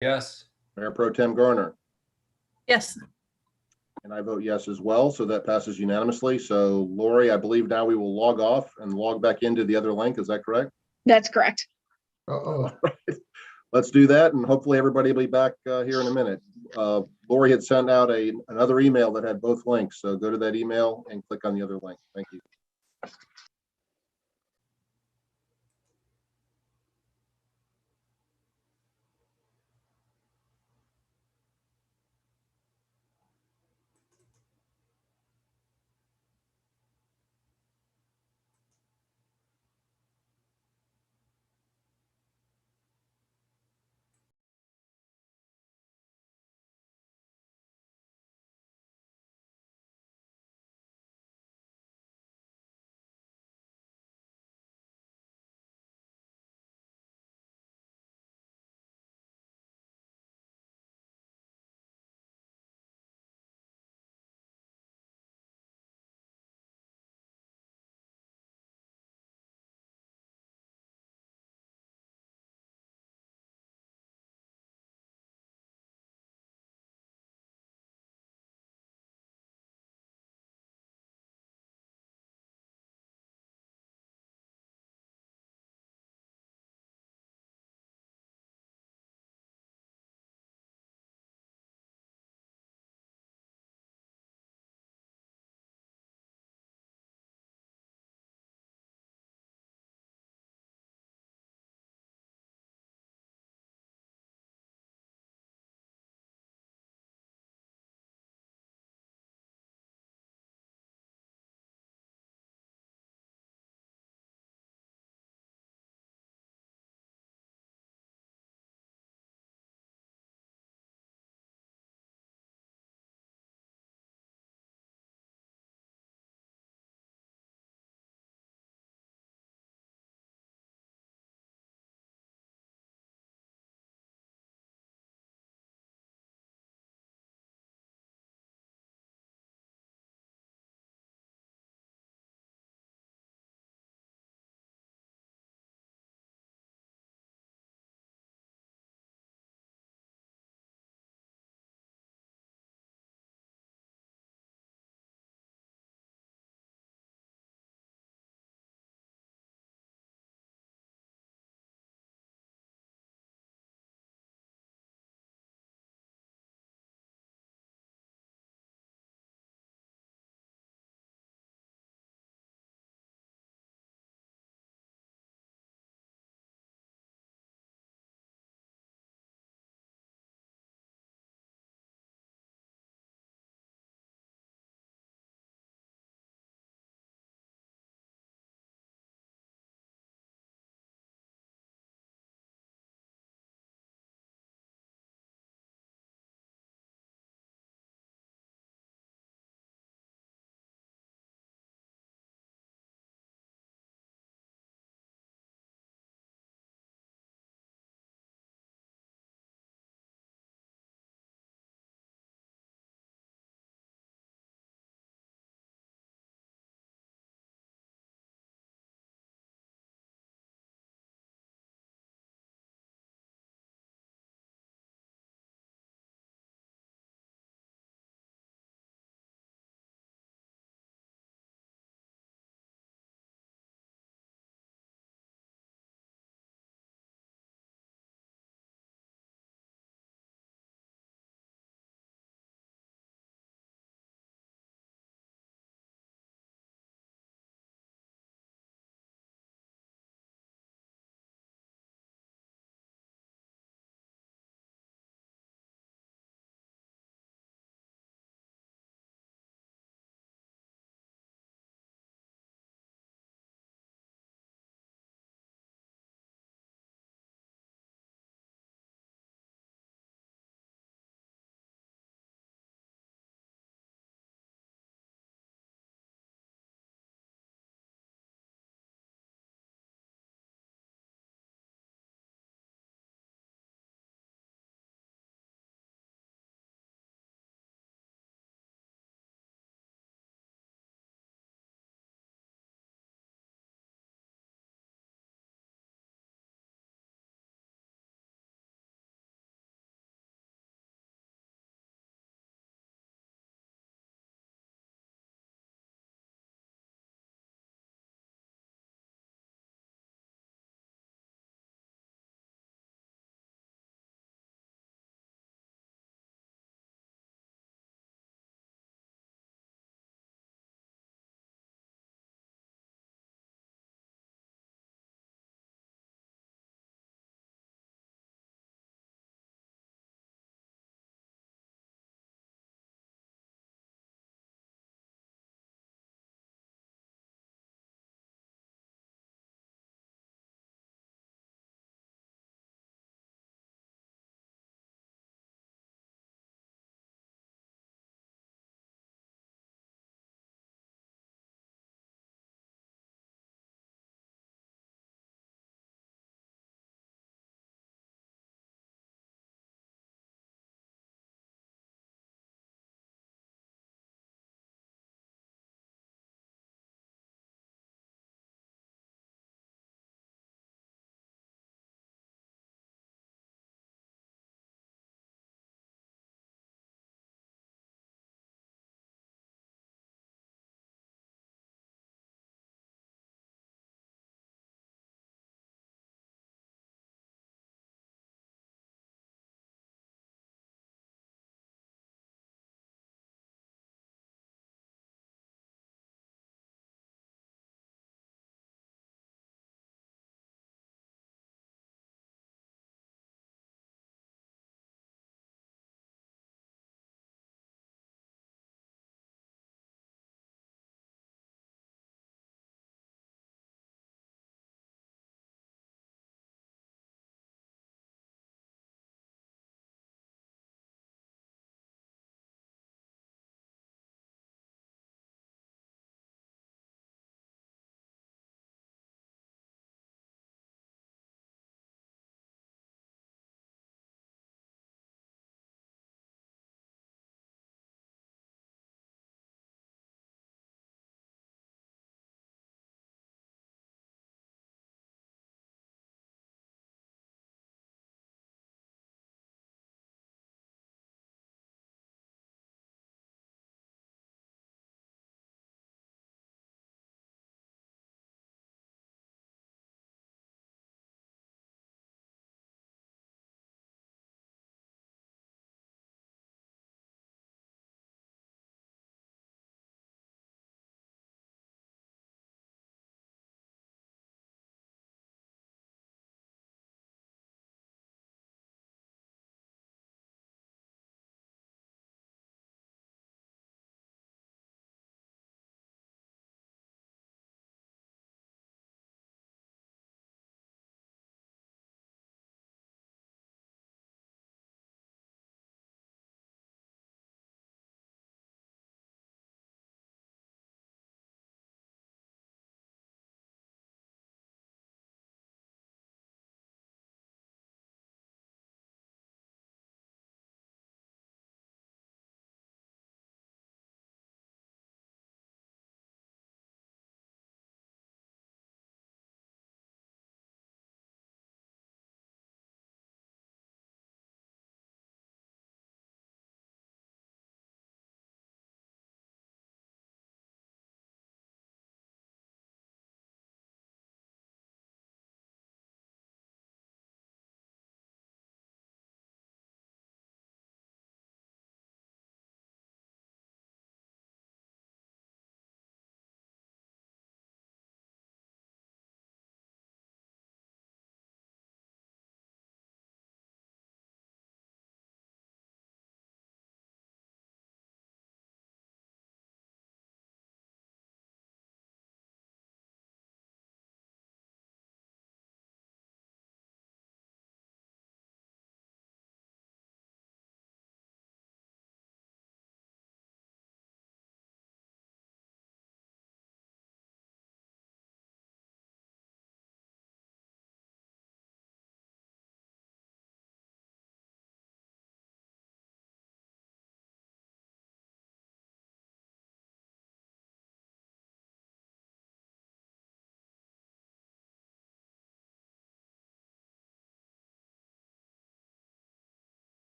Yes. Mayor Pro Tem Garner. Yes. And I vote yes as well, so that passes unanimously. So Lori, I believe now we will log off and log back into the other link. Is that correct? That's correct. Uh-oh. Let's do that, and hopefully everybody will be back here in a minute. Lori had sent out another email that had both links, so go to that email and click on the other link. Thank you.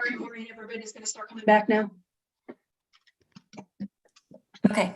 Sorry, Maureen, everybody's going to start coming back now. Okay.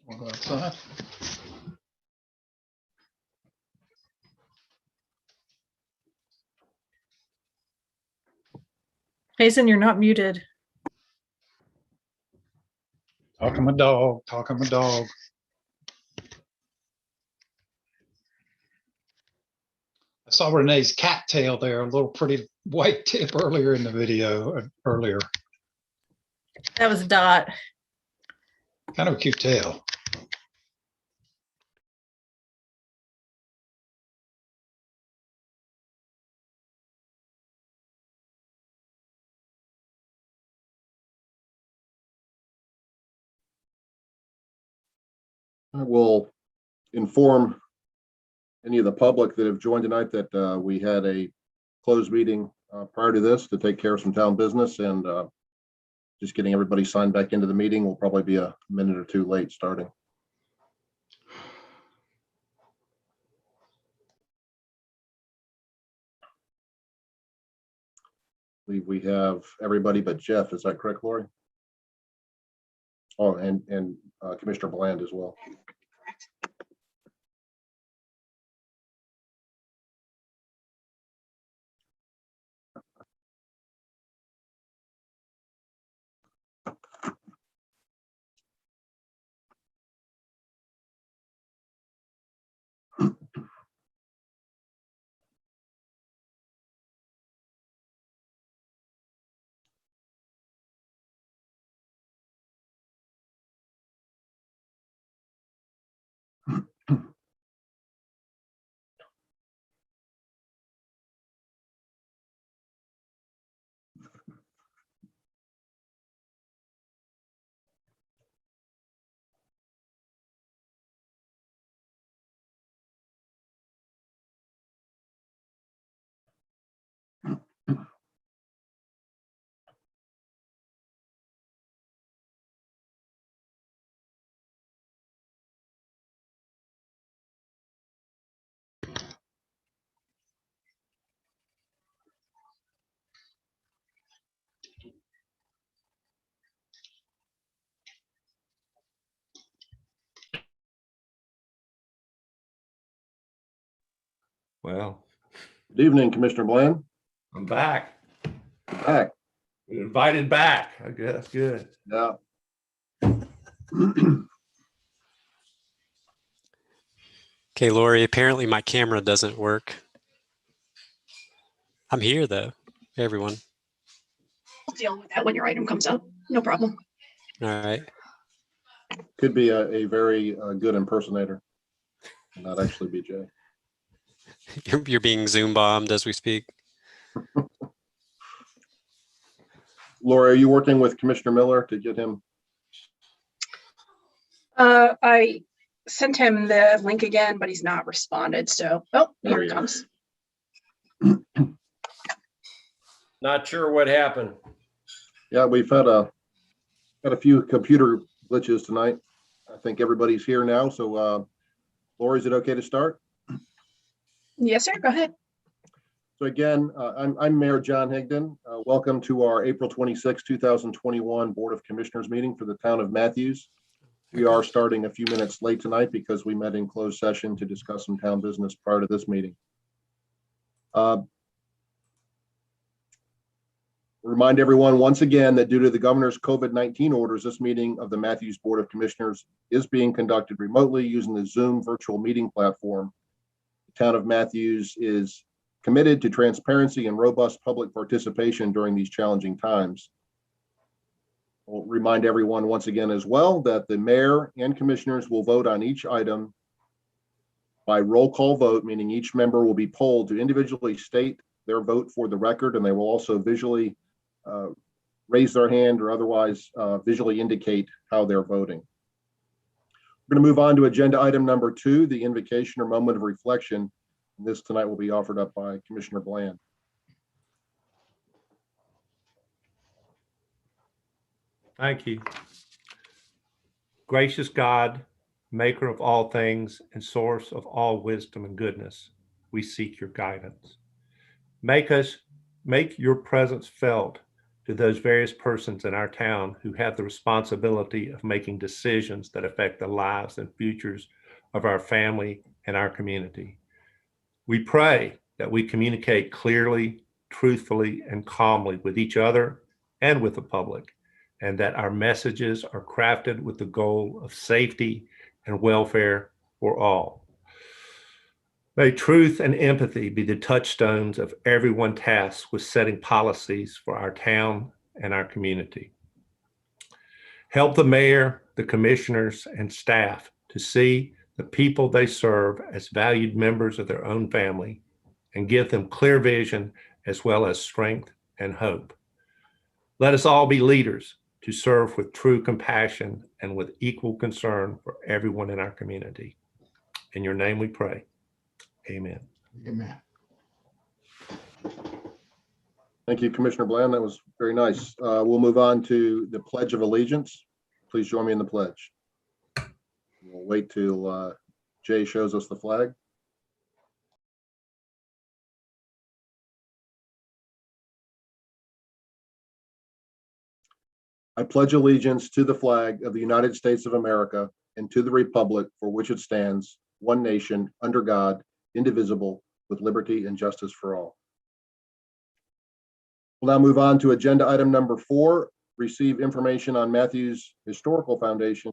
We'll go outside. Jason, you're not muted. Talking my dog, talking my dog. I saw Renee's cattail there, a little pretty white tip earlier in the video, earlier. That was Dot. Kind of a cute tail. I will inform any of the public that have joined tonight that we had a closed meeting prior to this to take care of some town business, and just getting everybody signed back into the meeting will probably be a minute or two late starting. I believe we have everybody but Jeff. Is that correct, Lori? Oh, and Commissioner Bland as well. Well, Good evening, Commissioner Bland. I'm back. Back. Invited back. I guess. Good. Yeah. Okay, Lori, apparently my camera doesn't work. I'm here though, everyone. We'll deal with that when your item comes up. No problem. All right. Could be a very good impersonator. Not actually be Jay. You're being Zoom bombed as we speak. Laura, are you working with Commissioner Miller to get him? I sent him the link again, but he's not responded. So, oh, There here he it is. comes. Not sure what happened. Yeah, we've had a few computer glitches tonight. I think everybody's here now. So, Laura, is it okay to start? Yes, sir. Go ahead. So again, I'm Mayor John Higdon. Welcome to our April 26, 2021 Board of Commissioners meeting for the town of Matthews. We are starting a few minutes late tonight because we met in closed session to discuss some town business prior to this meeting. Remind everyone once again that due to the governor's COVID-19 orders, this meeting of the Matthews Board of Commissioners is being conducted remotely using the Zoom virtual meeting platform. The town of Matthews is committed to transparency and robust public participation during these challenging times. We'll remind everyone once again as well that the mayor and commissioners will vote on each item by roll call vote, meaning each member will be polled to individually state their vote for the record, and they will also visually raise their hand or otherwise visually indicate how they're voting. We're going to move on to agenda item number 2, the invocation or moment of reflection. And this tonight will be offered up by Commissioner Bland. Thank you. Gracious God, maker of all things and source of all wisdom and goodness, we seek your guidance. Make your presence felt to those various persons in our town who have the responsibility of making decisions that affect the lives and futures of our family and our community. We pray that we communicate clearly, truthfully, and calmly with each other and with the public, and that our messages are crafted with the goal of safety and welfare for all. May truth and empathy be the touchstones of everyone tasked with setting policies for our town and our community. Help the mayor, the commissioners, and staff to see the people they serve as valued members of their own family and give them clear vision as well as strength and hope. Let us all be leaders to serve with true compassion and with equal concern for everyone in our community. In your name we pray. Amen. Amen. Thank you, Commissioner Bland. That was very nice. We'll move on to the Pledge of Allegiance. Please join me in the pledge. We'll wait till Jay shows us the flag. I pledge allegiance to the flag of the United States of America and to the republic for which it stands, one nation, under God, indivisible, with liberty and justice for all. We'll now move on to agenda item number 4, receive information on Matthews Historical Foundation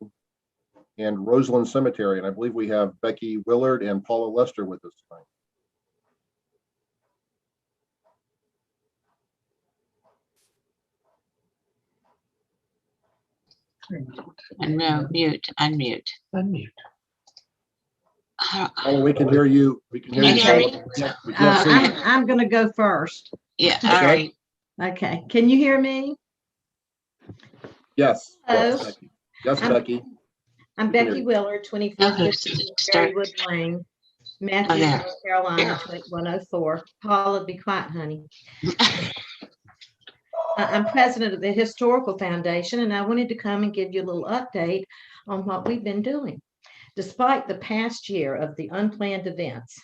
and Roseland Cemetery. And I believe we have Becky Willard and Paula Lester with us tonight. No, mute, unmute. Unmute. Paula, we can hear you. We can hear Can you. you hear me? Paula. We can't see you. I'm going to go first. Yeah, all Okay. right. Okay. Can you hear me? Yes. Hello. Yes, Becky. Yes, I'm- Becky. I'm can hear Becky you. Willard, Okay, 2450 start. Berrywood Lane, Matthews, there. North Carolina, 28104. Paula, be quiet, honey. I'm president of the Historical Foundation, and I wanted to come and give you a little update on what we've been doing. Despite the past year of the unplanned events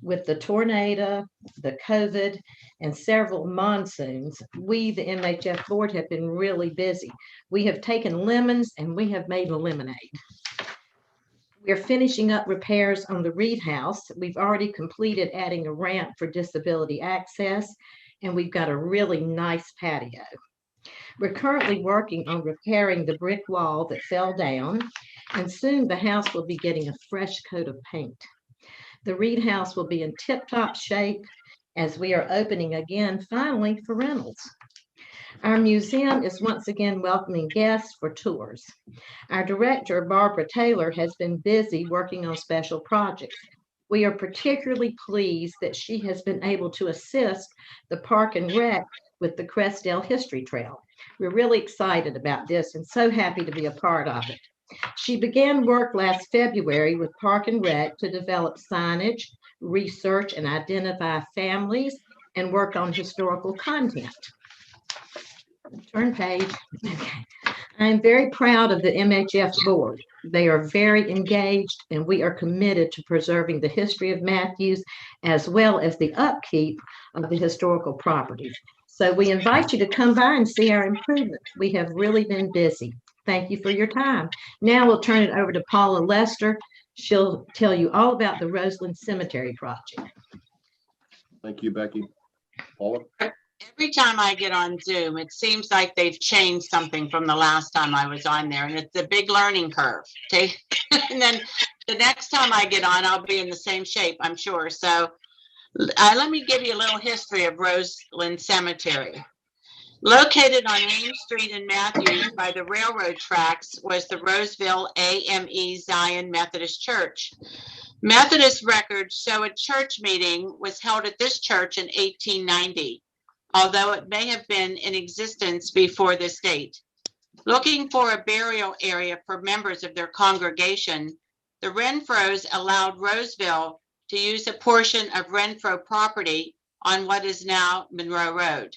with the tornado, the COVID, and several monsoons, we, the MHF board, have been really busy. We have taken lemons and we have made lemonade. We're finishing up repairs on the Reed House. We've already completed adding a ramp for disability access, and we've got a really nice patio. We're currently working on repairing the brick wall that fell down, and soon the house will be getting a fresh coat of paint. The Reed House will be in tip-top shape as we are opening again finally for rentals. Our museum is once again welcoming guests for tours. Our director, Barbara Taylor, has been busy working on special projects. We are particularly pleased that she has been able to assist the Park and Rec with the Crestdale History Trail. We're really excited about this and so happy to be a part of it. She began work last February with Park and Rec to develop signage, research and identify families, and work on historical content. Turn page. Okay. I'm very proud of the MHF board. They are very engaged, and we are committed to preserving the history of Matthews as well as the upkeep of the historical properties. So we invite you to come by and see our improvements. We have really been busy. Thank you for your time. Now we'll turn it over to Paula Lester. She'll tell you all about the Roseland Cemetery project. Thank you, Becky. Paula? Every time I get on Zoom, it seems like they've changed something from the last time I was on there, and it's a big learning curve. Okay, and then the next time I get on, I'll be in the same shape, I'm sure. So let me give you a little history of Roseland Cemetery. Located on Main Street in Matthews by the railroad tracks was the Roseville AME Zion Methodist Church. Methodist records show a church meeting was held at this church in 1890. Although it may have been in existence before this date. Looking for a burial area for members of their congregation, the Renfros allowed Roseville to use a portion of Renfro property on what is now Monroe Road.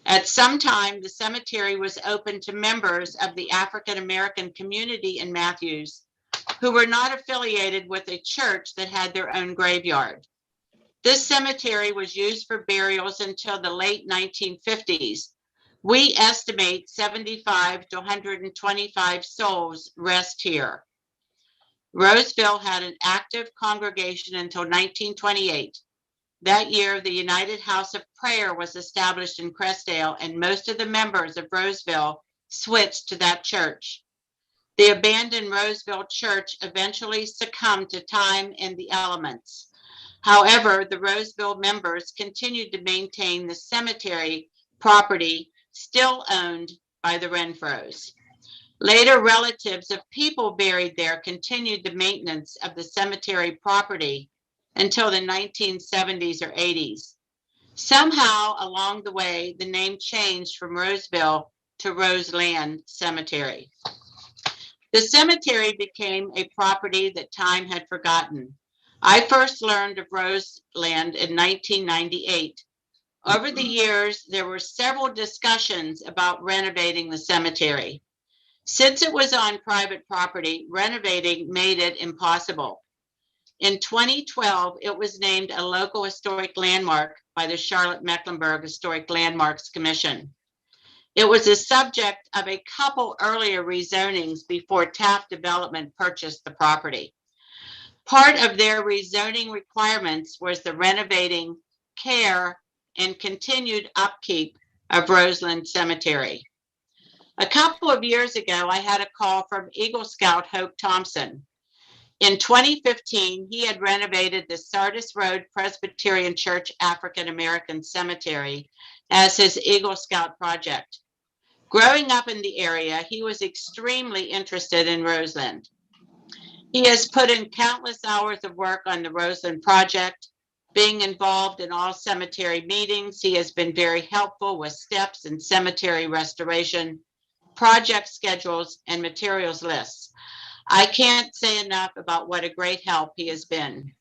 At some time, the cemetery was open to members of the African American community in Matthews who were not affiliated with a church that had their own graveyard. This cemetery was used for burials until the late 1950s. We estimate 75 to 125 souls rest here. Roseville had an active congregation until 1928. That year, the United House of Prayer was established in Crestdale, and most of the members of Roseville switched to that church. The abandoned Roseville church eventually succumbed to time and the elements. However, the Roseville members continued to maintain the cemetery property still owned by the Renfros. Later, relatives of people buried there continued the maintenance of the cemetery property until the 1970s or 80s. Somehow along the way, the name changed from Roseville to Roseland Cemetery. The cemetery became a property that time had forgotten. I first learned of Roseland in 1998. Over the years, there were several discussions about renovating the cemetery. Since it was on private property, renovating made it impossible. In 2012, it was named a local historic landmark by the Charlotte-Mecklenburg Historic Landmarks Commission. It was the subject of a couple earlier rezonings before Taft Development purchased the property. Part of their rezoning requirements was the renovating, care, and continued upkeep of Roseland Cemetery. A couple of years ago, I had a call from Eagle Scout Hope Thompson. In 2015, he had renovated the Sardis Road Presbyterian Church African American Cemetery as his Eagle Scout project. Growing up in the area, he was extremely interested in Roseland. He has put in countless hours of work on the Roseland project. Being involved in all cemetery meetings, he has been very helpful with steps and cemetery restoration, project schedules, and materials lists. I can't say enough about what a great help he has been.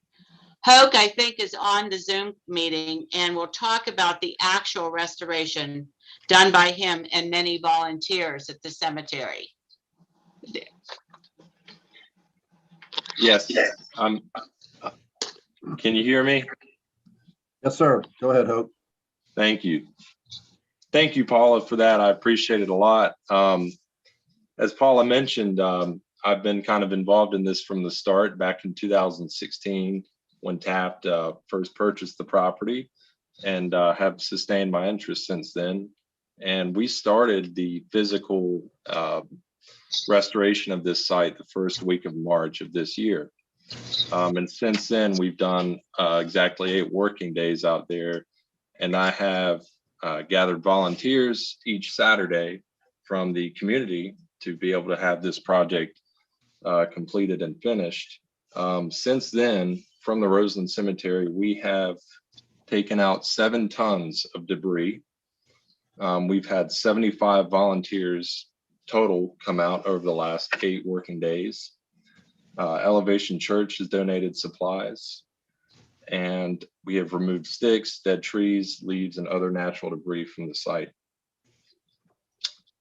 Hoke, I think, is on the Zoom meeting and will talk about the actual restoration done by him and many volunteers at the cemetery. Yes. Can you hear me? Yes, sir. Go ahead, Hope. Thank you. Thank you, Paula, for that. I appreciate it a lot. As Paula mentioned, I've been kind of involved in this from the start back in 2016 when Taft first purchased the property, and have sustained my interest since then. And we started the physical restoration of this site the first week of March of this year. And since then, we've done exactly 8 working days out there. And I have gathered volunteers each Saturday from the community to be able to have this project completed and finished. Since then, from the Roseland Cemetery, we have taken out 7 tons of debris. We've had 75 volunteers total come out over the last 8 working days. Elevation Church has donated supplies, and we have removed sticks, dead trees, leaves, and other natural debris from the site.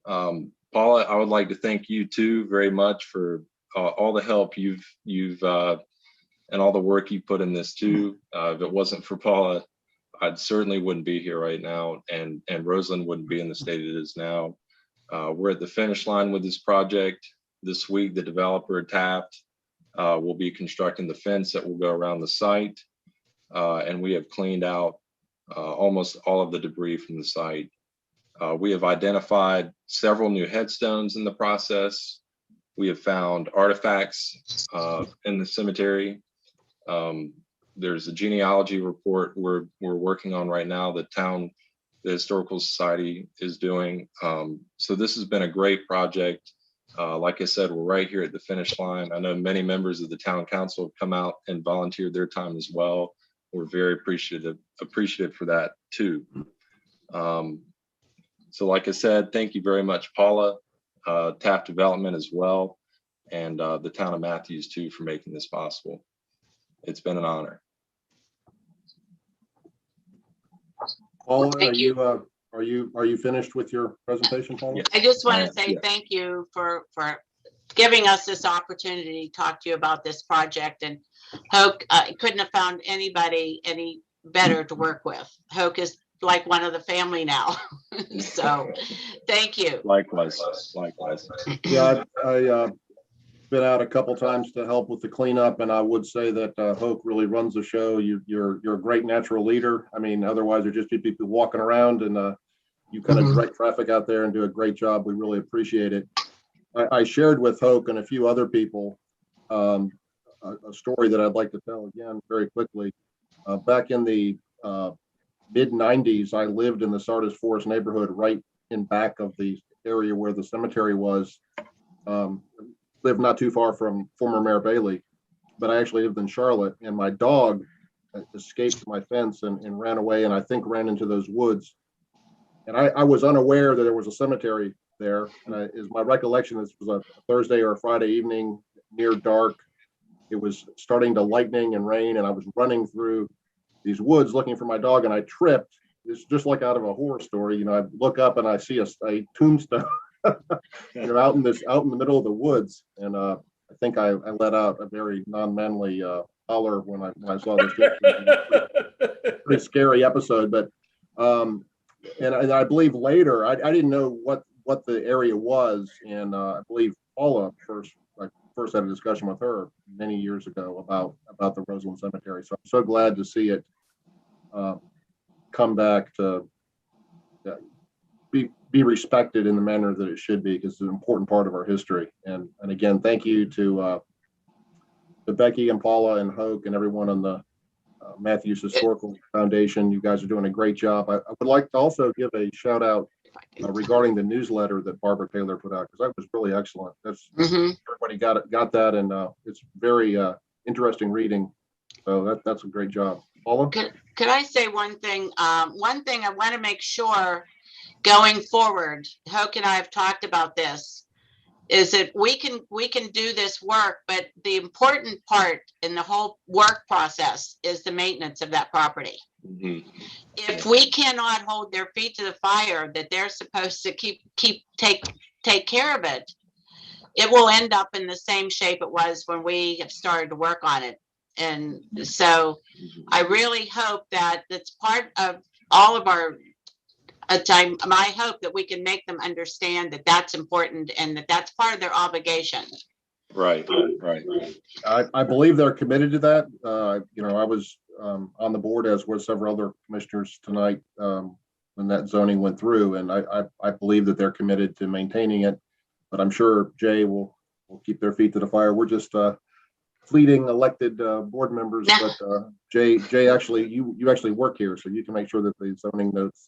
Paula, I would like to thank you too very much for all the help you've and all the work you put in this too. If it wasn't for Paula, I certainly wouldn't be here right now, and Roseland wouldn't be in the state it is now. We're at the finish line with this project. This week, the developer Taft will be constructing the fence that will go around the site, and we have cleaned out almost all of the debris from the site. We have identified several new headstones in the process. We have found artifacts in the cemetery. There's a genealogy report we're working on right now that the Historical Society is doing. So this has been a great project. Like I said, we're right here at the finish line. I know many members of the town council have come out and volunteered their time as well. We're very appreciative for that too. So like I said, thank you very much, Paula, Taft Development as well, and the town of Matthews too for making this possible. It's been an honor. Paula, Thank are you finished with your presentation, Paula? Yes. I just want Yes, to say yes. thank you for giving us this opportunity to talk to you about this project. And Hoke, couldn't have found anybody any better to work with. Hoke is like one of the family now. So thank you. Likewise. Yeah, I been out a couple times to help with the cleanup, and I would say that Hoke really runs the show. You're a great natural leader. I mean, otherwise there'd just be people walking around, and you kind of direct traffic out there and do a great job. We really appreciate it. I shared with Hoke and a few other people a story that I'd like to tell again very quickly. Back in the mid-90s, I lived in the Sardis Forest neighborhood right in back of the area where the cemetery was. Lived not too far from former Mayor Bailey, but I actually lived in Charlotte, and my dog escaped my fence and ran away, and I think ran into those woods. And I was unaware that there was a cemetery there. And is my recollection, this was a Thursday or a Friday evening near dark. It was starting to lightning and rain, and I was running through these woods looking for my dog, and I tripped. It's just like out of a horror story. You know, I look up and I see a tombstone out in the middle of the woods, and I think I let out a very non-manly holler when I saw this. Pretty scary episode, but and I believe later I didn't know what the area was, and I believe Paula first had a discussion with her many years ago about the Roseland Cemetery. So I'm so glad to see it come back to be respected in the manner that it should be, because it's an important part of our history. And again, thank you to Becky and Paula and Hoke and everyone on the Matthews Historical Foundation. You guys are doing a great job. I would like to also give a shout out regarding the newsletter that Barbara Taylor put out, because that was really excellent. That's everybody got that, and it's very interesting reading. So that's a great job. Paula? Could I say one thing? One thing I want to make sure going forward, Hoke and I have talked about this, is that we can do this work, but the important part in the whole work process is the maintenance of that property. If we cannot hold their feet to the fire that they're supposed to take care of it, it will end up in the same shape it was when we have started to work on it. And so I really hope that it's part of all of our time. I hope that we can make them understand that that's important and that that's part of their obligation. Right. I believe they're committed to that. I was on the board, as were several other commissioners tonight when that zoning went through, and I believe that they're committed to maintaining it. But I'm sure Jay will keep their feet to the fire. We're just fleeting elected board members, but Jay, actually, you actually work here, so you can make sure that the zoning notes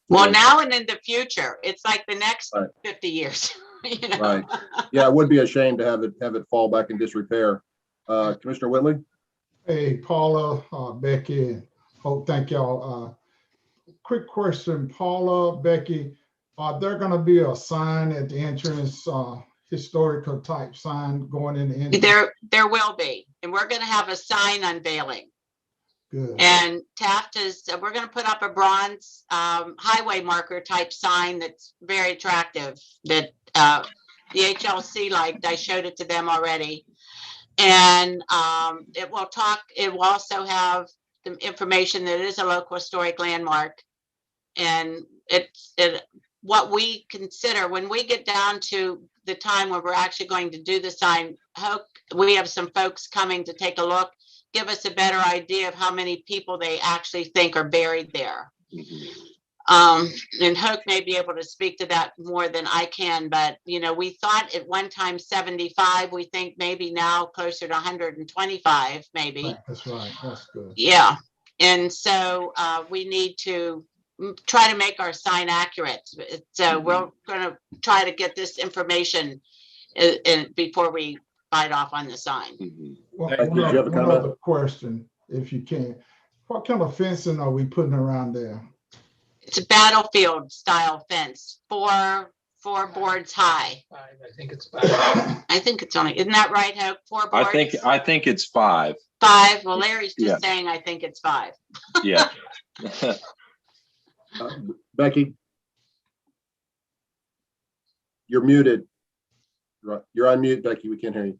Well, now and in the future, it's like the next Right. 50 years, you know? Right. Yeah, it would be a shame to have it fall back in disrepair. Commissioner Whitley? Hey, Paula, Becky, and Hope, thank y'all. Quick question, Paula, Becky, are there gonna be a sign at the entrance, historical type sign going in the entrance? There will be, and we're gonna have a sign unveiling. Good. And Taft is, we're gonna put up a bronze highway marker type sign that's very attractive that the HLC liked. I showed it to them already. And it will also have the information that it is a local historic landmark. And what we consider when we get down to the time where we're actually going to do the sign, we have some folks coming to take a look, give us a better idea of how many people they actually think are buried there. And Hope may be able to speak to that more than I can, but you know, we thought at one time 75, we think maybe now closer to 125, maybe. Right, that's right, that's good. Yeah, and so we need to try to make our sign accurate. So we're gonna try to get this information before we bite off on the sign. Well, Thank you. Do you have a one comment? other question, if you can. What kind of fencing are we putting around there? It's a battlefield style fence, four boards high. I think it's five. I think it's only, isn't that right, Hope? 4 boards? I think it's 5. 5. Well, Larry's just Yeah. saying, I think it's 5. Yeah. Becky? You're muted. You're on mute, Becky. We can't hear you.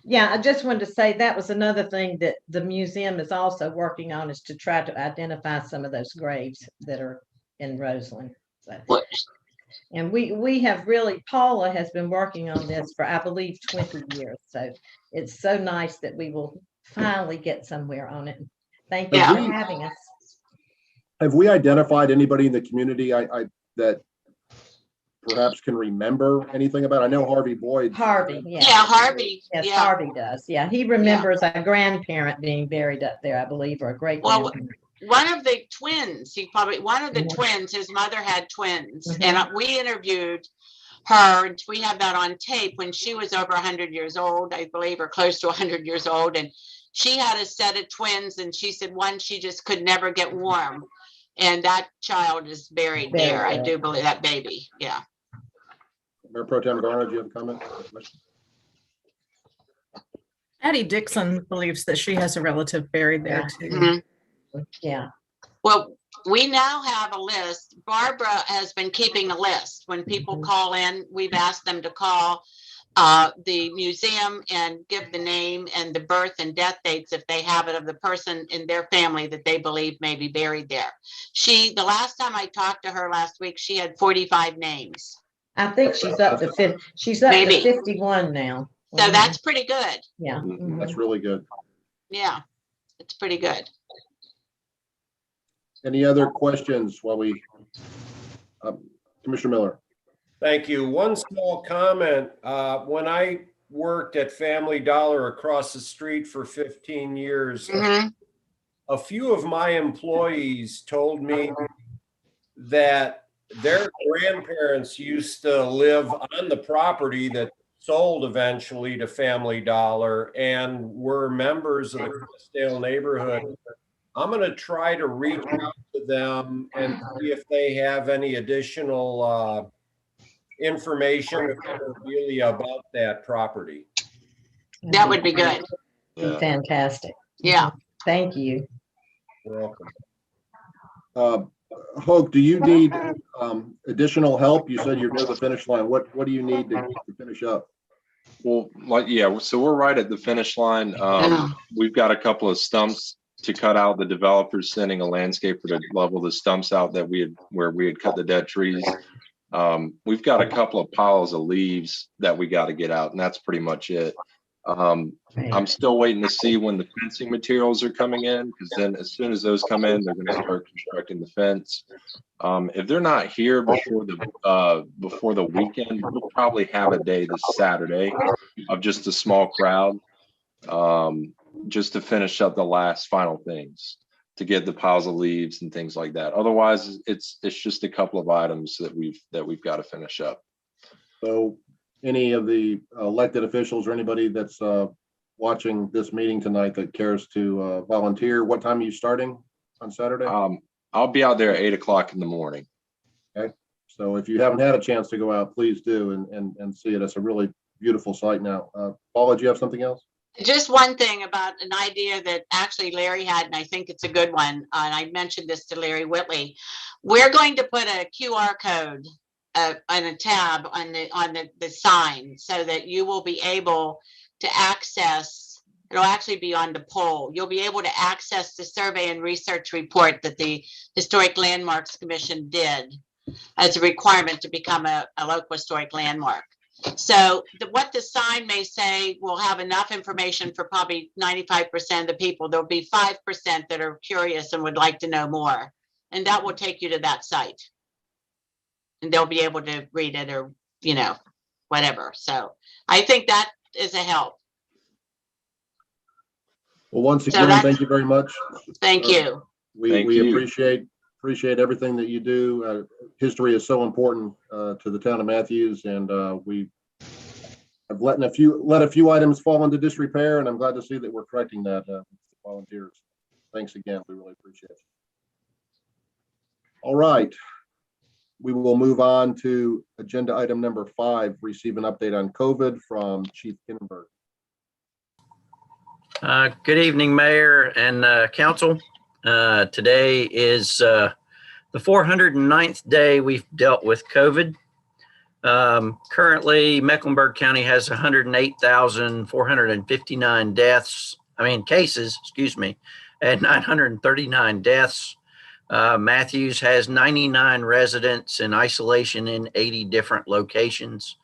Yeah, I just wanted to say that was another thing that the museum is also working on, is to try to identify some of those graves that are in Roseland. So, What? and we have really, Paula has been working on this for, I believe, 20 years. So it's so nice that we will finally get somewhere on it. Thank you Yeah. for having us. Have we identified anybody in the community that perhaps can remember anything about? I know Harvey Boyd. Harvey, yeah. Yeah, Harvey. Yes, Yeah. Harvey does. Yeah, he remembers a grandparent being buried up there, I believe, or a great Well, grandparent. One of the twins, one of the twins, his mother had twins, and we interviewed her, and we have that on tape when she was over 100 years old, I believe, or close to 100 years old. And she had a set of twins, and she said one, she just could never get warm. And that child is buried there. I do believe that baby. Yeah. Mayor Pro Tem Garner, do you have a comment? Addie Dixon believes that she has a relative buried there too. Mhm. Yeah. Well, we now have a list. Barbara has been keeping a list. When people call in, we've asked them to call the museum and give the name and the birth and death dates, if they have it, of the person in their family that they believe may be buried there. The last time I talked to her last week, she had 45 names. I think she's up to 51 now. So that's pretty good. Yeah. That's really good. Yeah, it's pretty good. Any other questions while we, Commissioner Miller? Thank you. One small comment. When I worked at Family Dollar across the street for 15 years, a few of my employees told me that their grandparents used to live on the property that sold eventually to Family Dollar and were members of the Crestdale neighborhood. I'm going to try to reach out to them and see if they have any additional information really about that property. That would be good. Fantastic. Yeah. Thank you. You're welcome. Hope, do you need additional help? You said you're near the finish line. What do you need to finish up? Well, so we're right at the finish line. We've got a couple of stumps to cut out. The developer's sending a landscaper to level the stumps out where we had cut the dead trees. We've got a couple of piles of leaves that we got to get out, and that's pretty much it. I'm still waiting to see when the fencing materials are coming in, because then as soon as those come in, they're going to start constructing the fence. If they're not here before the weekend, we'll probably have a day this Saturday of just a small crowd, just to finish up the last final things. to get the piles of leaves and things like that. Otherwise, it's just a couple of items that we've got to finish up. So any of the elected officials or anybody that's watching this meeting tonight that cares to volunteer, what time are you starting on Saturday? I'll be out there at 8 o'clock in the morning. Okay. So if you haven't had a chance to go out, please do and see it. It's a really beautiful site now. Paula, do you have something else? Just one thing about an idea that actually Larry had, and I think it's a good one. And I mentioned this to Larry Whitley. We're going to put a QR code on a tab on the sign so that you will be able to access. It'll actually be on the pole. You'll be able to access the survey and research report that the Historic Landmarks Commission did as a requirement to become a local historic landmark. So what the sign may say will have enough information for probably 95% of the people. There'll be 5% that are curious and would like to know more. And that will take you to that site. And they'll be able to read it or, whatever. So I think that is a help. Well, once again, thank you very much. Thank you. We appreciate everything that you do. History is so important to the town of Matthews, and we have let a few items fall into disrepair, and I'm glad to see that we're correcting that with volunteers. Thanks again. We really appreciate it. All right. We will move on to agenda item number 5, receive an update on COVID from Chief Kinberg. Good evening, Mayor and Council. Today is the 409th day we've dealt with COVID. Currently, Mecklenburg County has 108,459 cases, and 939 deaths. Matthews has 99 residents in isolation in 80 different locations.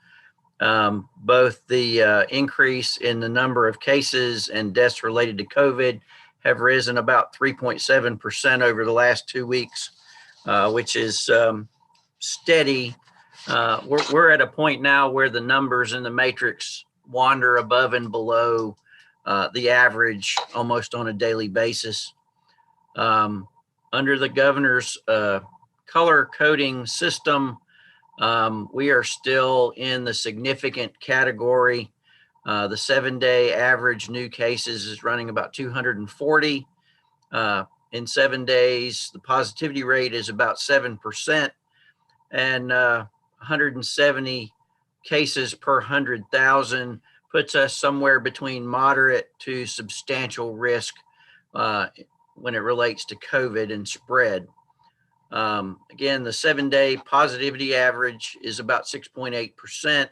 Both the increase in the number of cases and deaths related to COVID have risen about 3.7% over the last 2 weeks, which is steady. We're at a point now where the numbers in the matrix wander above and below the average almost on a daily basis. Under the governor's color coding system, we are still in the significant category. The 7-day average new cases is running about 240. In 7 days, the positivity rate is about 7%, and 170 cases per 100,000 puts us somewhere between moderate to substantial risk when it relates to COVID and spread. Again, the 7-day positivity average is about 6.8%.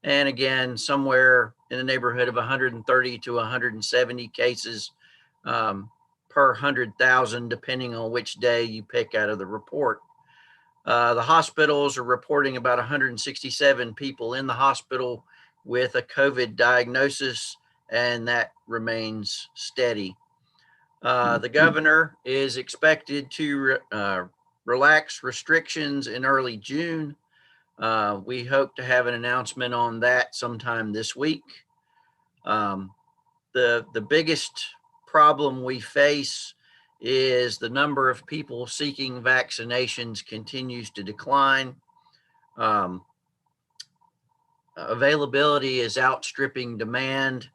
And again, somewhere in the neighborhood of 130 to 170 cases per 100,000, depending on which day you pick out of the report. The hospitals are reporting about 167 people in the hospital with a COVID diagnosis, and that remains steady. The governor is expected to relax restrictions in early June. We hope to have an announcement on that sometime this week. The biggest problem we face is the number of people seeking vaccinations continues to decline. Availability is outstripping demand.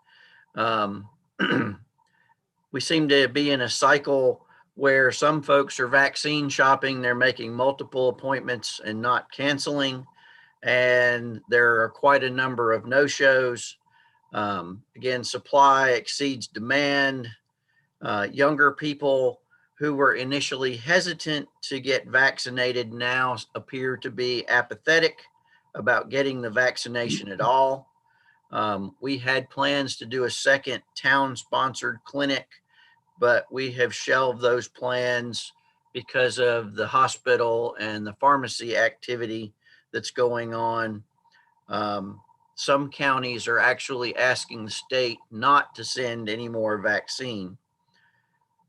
We seem to be in a cycle where some folks are vaccine shopping, they're making multiple appointments and not canceling. And there are quite a number of no-shows. Again, supply exceeds demand. Younger people who were initially hesitant to get vaccinated now appear to be apathetic about getting the vaccination at all. We had plans to do a second town-sponsored clinic, but we have shelved those plans because of the hospital and the pharmacy activity that's going on. Some counties are actually asking the state not to send any more vaccine.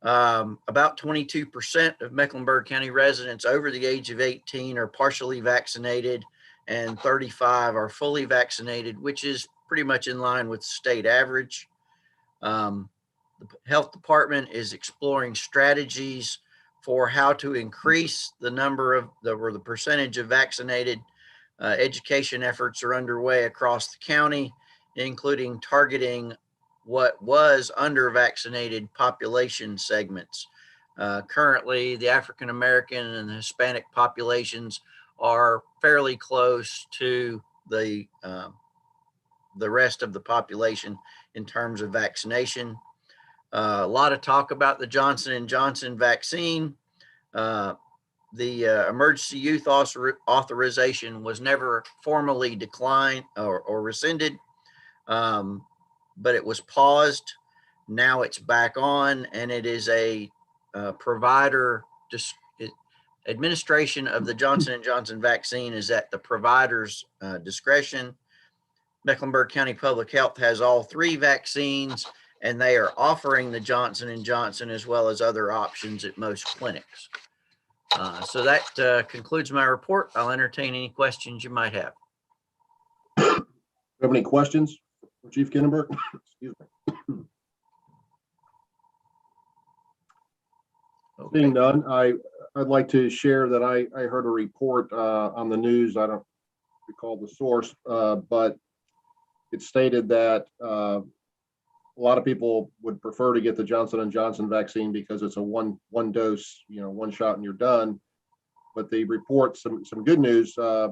About 22% of Mecklenburg County residents over the age of 18 are partially vaccinated, and 35 are fully vaccinated, which is pretty much in line with the state average. The health department is exploring strategies for how to increase the number of the percentage of vaccinated. Education efforts are underway across the county, including targeting what was under vaccinated population segments. Currently, the African American and the Hispanic populations are fairly close to the rest of the population in terms of vaccination. A lot of talk about the Johnson & Johnson vaccine. The emergency use authorization was never formally declined or rescinded, but it was paused. Now it's back on, and it is a provider administration of the Johnson & Johnson vaccine is at the provider's discretion. Mecklenburg County Public Health has all 3 vaccines, and they are offering the Johnson & Johnson as well as other options at most clinics. So that concludes my report. I'll entertain any questions you might have. Do you have any questions for Chief Kinneberg? Excuse me. Okay. Seeing none, I'd like to share that I heard a report on the news. I don't recall the source, but it stated that a lot of people would prefer to get the Johnson & Johnson vaccine because it's a one dose, one shot and you're done. But they report some good news. I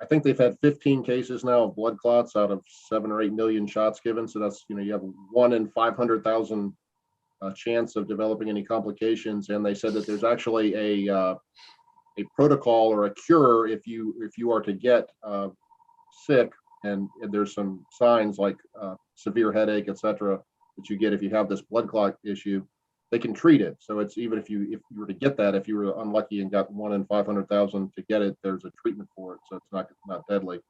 think they've had 15 cases now of blood clots out of 7 or 8 million shots given. So that's, you have 1 in 500,000 chance of developing any complications. And they said that there's actually a protocol or a cure if you are to get sick and there's some signs like severe headache, etc., that you get if you have this blood clot issue, they can treat it. So it's even if you were to get that, if you were unlucky and got 1 in 500,000 to get it, there's a treatment for it. So it's not deadly.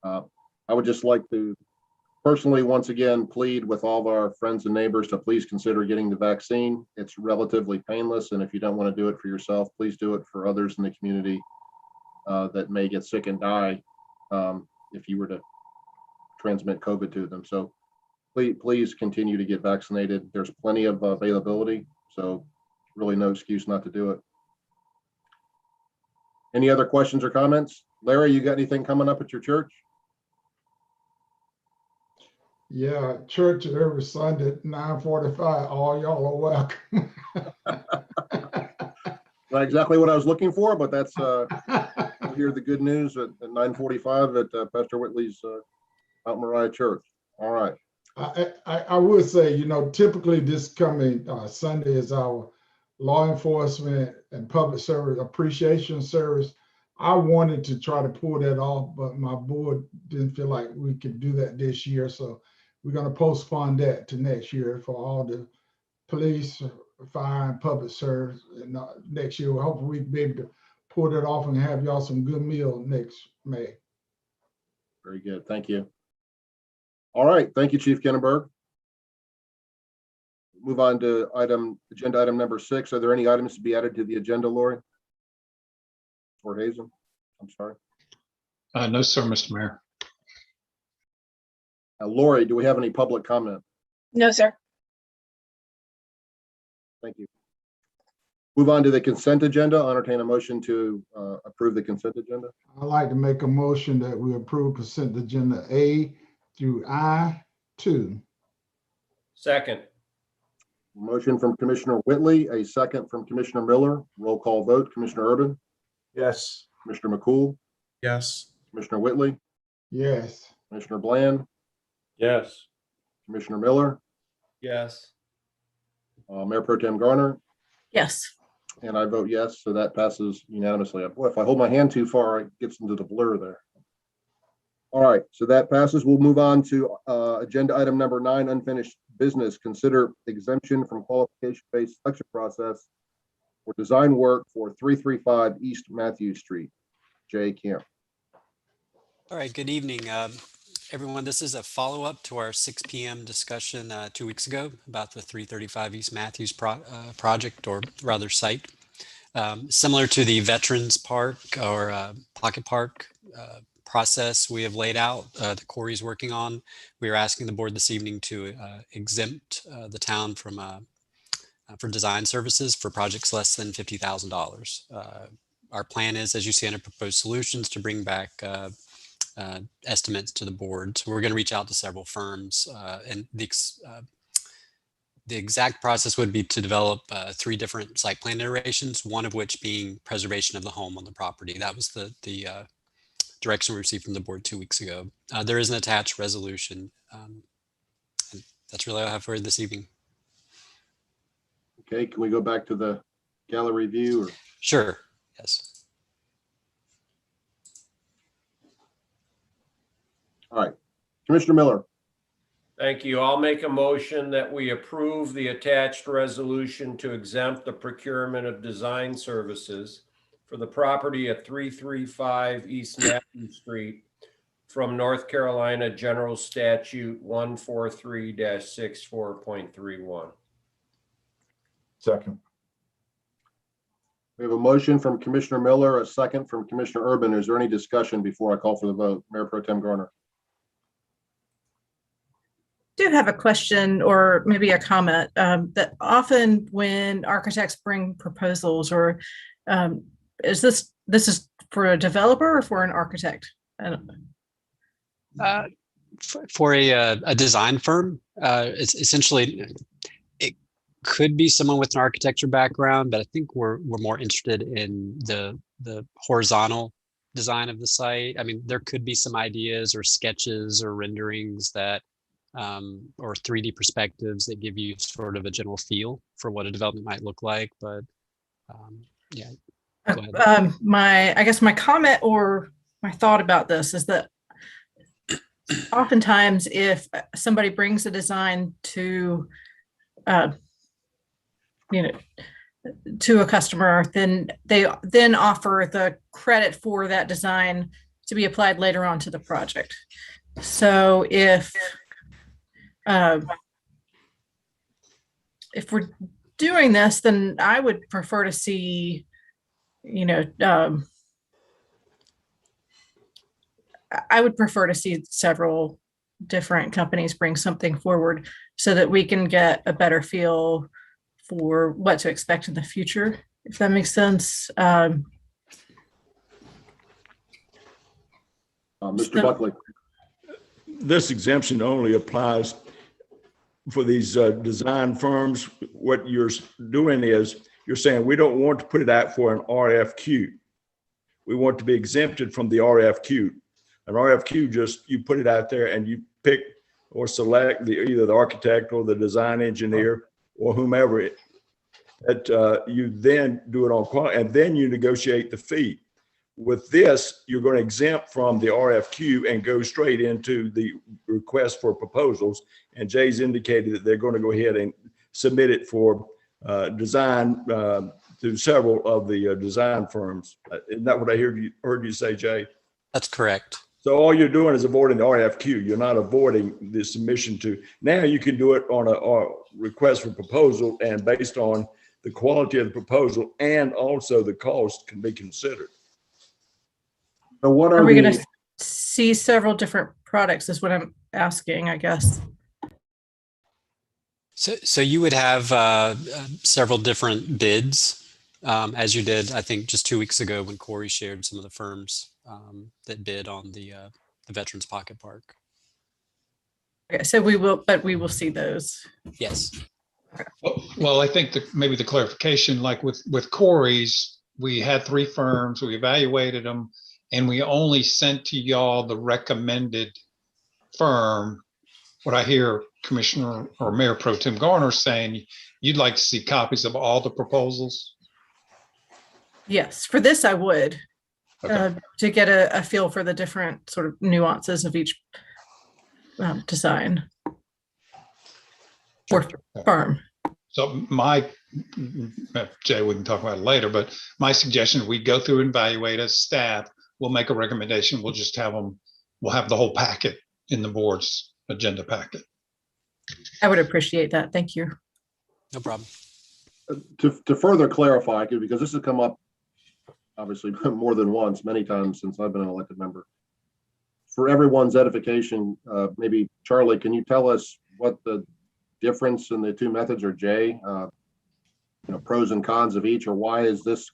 I would just like to personally, once again, plead with all of our friends and neighbors to please consider getting the vaccine. It's relatively painless. And if you don't want to do it for yourself, please do it for others in the community that may get sick and die if you were to transmit COVID to them. So please continue to get vaccinated. There's plenty of availability, so really no excuse not to do it. Any other questions or comments? Larry, you got anything coming up at your church? Yeah, church every Sunday at 9:45. All y'all are welcome. Not exactly what I was looking for, but that's we'll hear the good news at 9:45 at Pastor Whitley's Mount Moriah Church. All right. I would say, typically this coming Sunday is our law enforcement and public service appreciation service. I wanted to try to pull that off, but my board didn't feel like we could do that this year. So we're going to postpone that to next year for all the police, fire, and public service. And next year, hopefully we'll be able to pull that off and have y'all some good meal next May. Very good. Thank you. All right. Thank you, Chief Kinneberg. Move on to agenda item number 6. Are there any items to be added to the agenda, Lori? Or Hazen? I'm sorry. No, sir, Mr. Mayor. Lori, do we have any public comment? No, sir. Thank you. Move on to the consent agenda. I'll entertain a motion to approve the consent agenda. I'd like to make a motion that we approve consent agenda A through I-2. Second. Motion from Commissioner Whitley, a second from Commissioner Miller. Roll call vote. Commissioner Urban? Yes. Commissioner McCool? Yes. Commissioner Whitley? Yes. Commissioner Bland? Yes. Commissioner Miller? Yes. Mayor Pro Tem Garner? Yes. And I vote yes, so that passes unanimously. Boy, if I hold my hand too far, it gets into the blur there. All right, so that passes. We'll move on to agenda item number 9, unfinished business. Consider exemption from qualification-based selection process for design work for 335 East Matthews Street. Jay Camp. All right, good evening, everyone. This is a follow-up to our 6 p.m. discussion 2 weeks ago about the 335 East Matthews project, or rather site. Similar to the Veterans Park or Pocket Park process we have laid out that Corey's working on. We are asking the board this evening to exempt the town from for design services for projects less than $50,000. Our plan is, as you see under proposed solutions, to bring back estimates to the board. So we're going to reach out to several firms, and the exact process would be to develop 3 different site plan iterations, one of which being preservation of the home on the property. That was the direction we received from the board 2 weeks ago. There is an attached resolution. And that's really all I have for you this evening. Okay, can we go back to the gallery view? Or? Sure, yes. All right, Commissioner Miller. Thank you. I'll make a motion that we approve the attached resolution to exempt the procurement of design services for the property at 335 East Matthew Street from North Carolina General Statute 143-64.31. Second. We have a motion from Commissioner Miller, a second from Commissioner Urban. Is there any discussion before I call for the vote? Mayor Pro Tem Garner. Do have a question or maybe a comment that often when architects bring proposals, or is this is for a developer or for an architect? I don't know. For a design firm, it's essentially, it could be someone with an architecture background, but I think we're more interested in the horizontal design of the site. I mean, there could be some ideas or sketches or renderings that or 3D perspectives that give you sort of a general feel for what a development might look like. But yeah, go ahead. I guess my comment or my thought about this is that oftentimes if somebody brings a design to to a customer, then they then offer the credit for that design to be applied later on to the project. So if we're doing this, then I would prefer to see, I would prefer to see several different companies bring something forward so that we can get a better feel for what to expect in the future, if that makes sense. Mr. Buckley. This exemption only applies for these design firms. What you're doing is you're saying we don't want to put it out for an RFQ. We want to be exempted from the RFQ. An RFQ, just you put it out there and you pick or select either the architect or the design engineer or whomever that you then do it on quality, and then you negotiate the fee. With this, you're going to exempt from the RFQ and go straight into the request for proposals. And Jay's indicated that they're going to go ahead and submit it for design to several of the design firms. Isn't that what I heard you say, Jay? That's correct. So all you're doing is avoiding the RFQ. You're not avoiding the submission to. Now you can do it on a request for proposal, and based on the quality of the proposal and also the cost can be considered. So what are we going to see several different products is what I'm asking, I guess. So you would have several different bids, as you did, I think, just 2 weeks ago when Corey shared some of the firms that bid on the Veterans Pocket Park. Okay, so we will see those. Yes. Well, I think maybe the clarification, like with Corey's, we had 3 firms, we evaluated them, and we only sent to y'all the recommended firm. What I hear Commissioner or Mayor Pro Tem Garner saying, you'd like to see copies of all the proposals? Yes, for this I would, Okay. to get a feel for the different sort of nuances of each design or firm. So Jay, we can talk about it later, but my suggestion, we go through and evaluate as staff, we'll make a recommendation, we'll just have them, we'll have the whole packet in the board's agenda packet. I would appreciate that. Thank you. No problem. To further clarify, because this has come up obviously more than once, many times since I've been an elected member. for everyone's edification, maybe Charlie, can you tell us what the difference in the two methods, or Jay, pros and cons of each, or why is this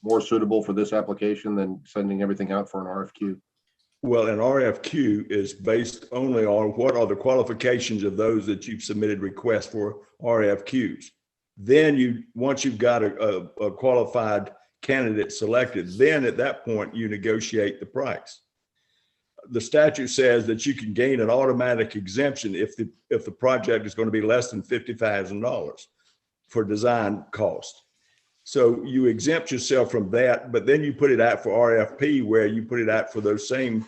more suitable for this application than sending everything out for an RFQ? Well, an RFQ is based only on what are the qualifications of those that you've submitted requests for RFQs. Then once you've got a qualified candidate selected, then at that point you negotiate the price. The statute says that you can gain an automatic exemption if the project is going to be less than $50,000 for design cost. So you exempt yourself from that, but then you put it out for RFP, where you put it out for those same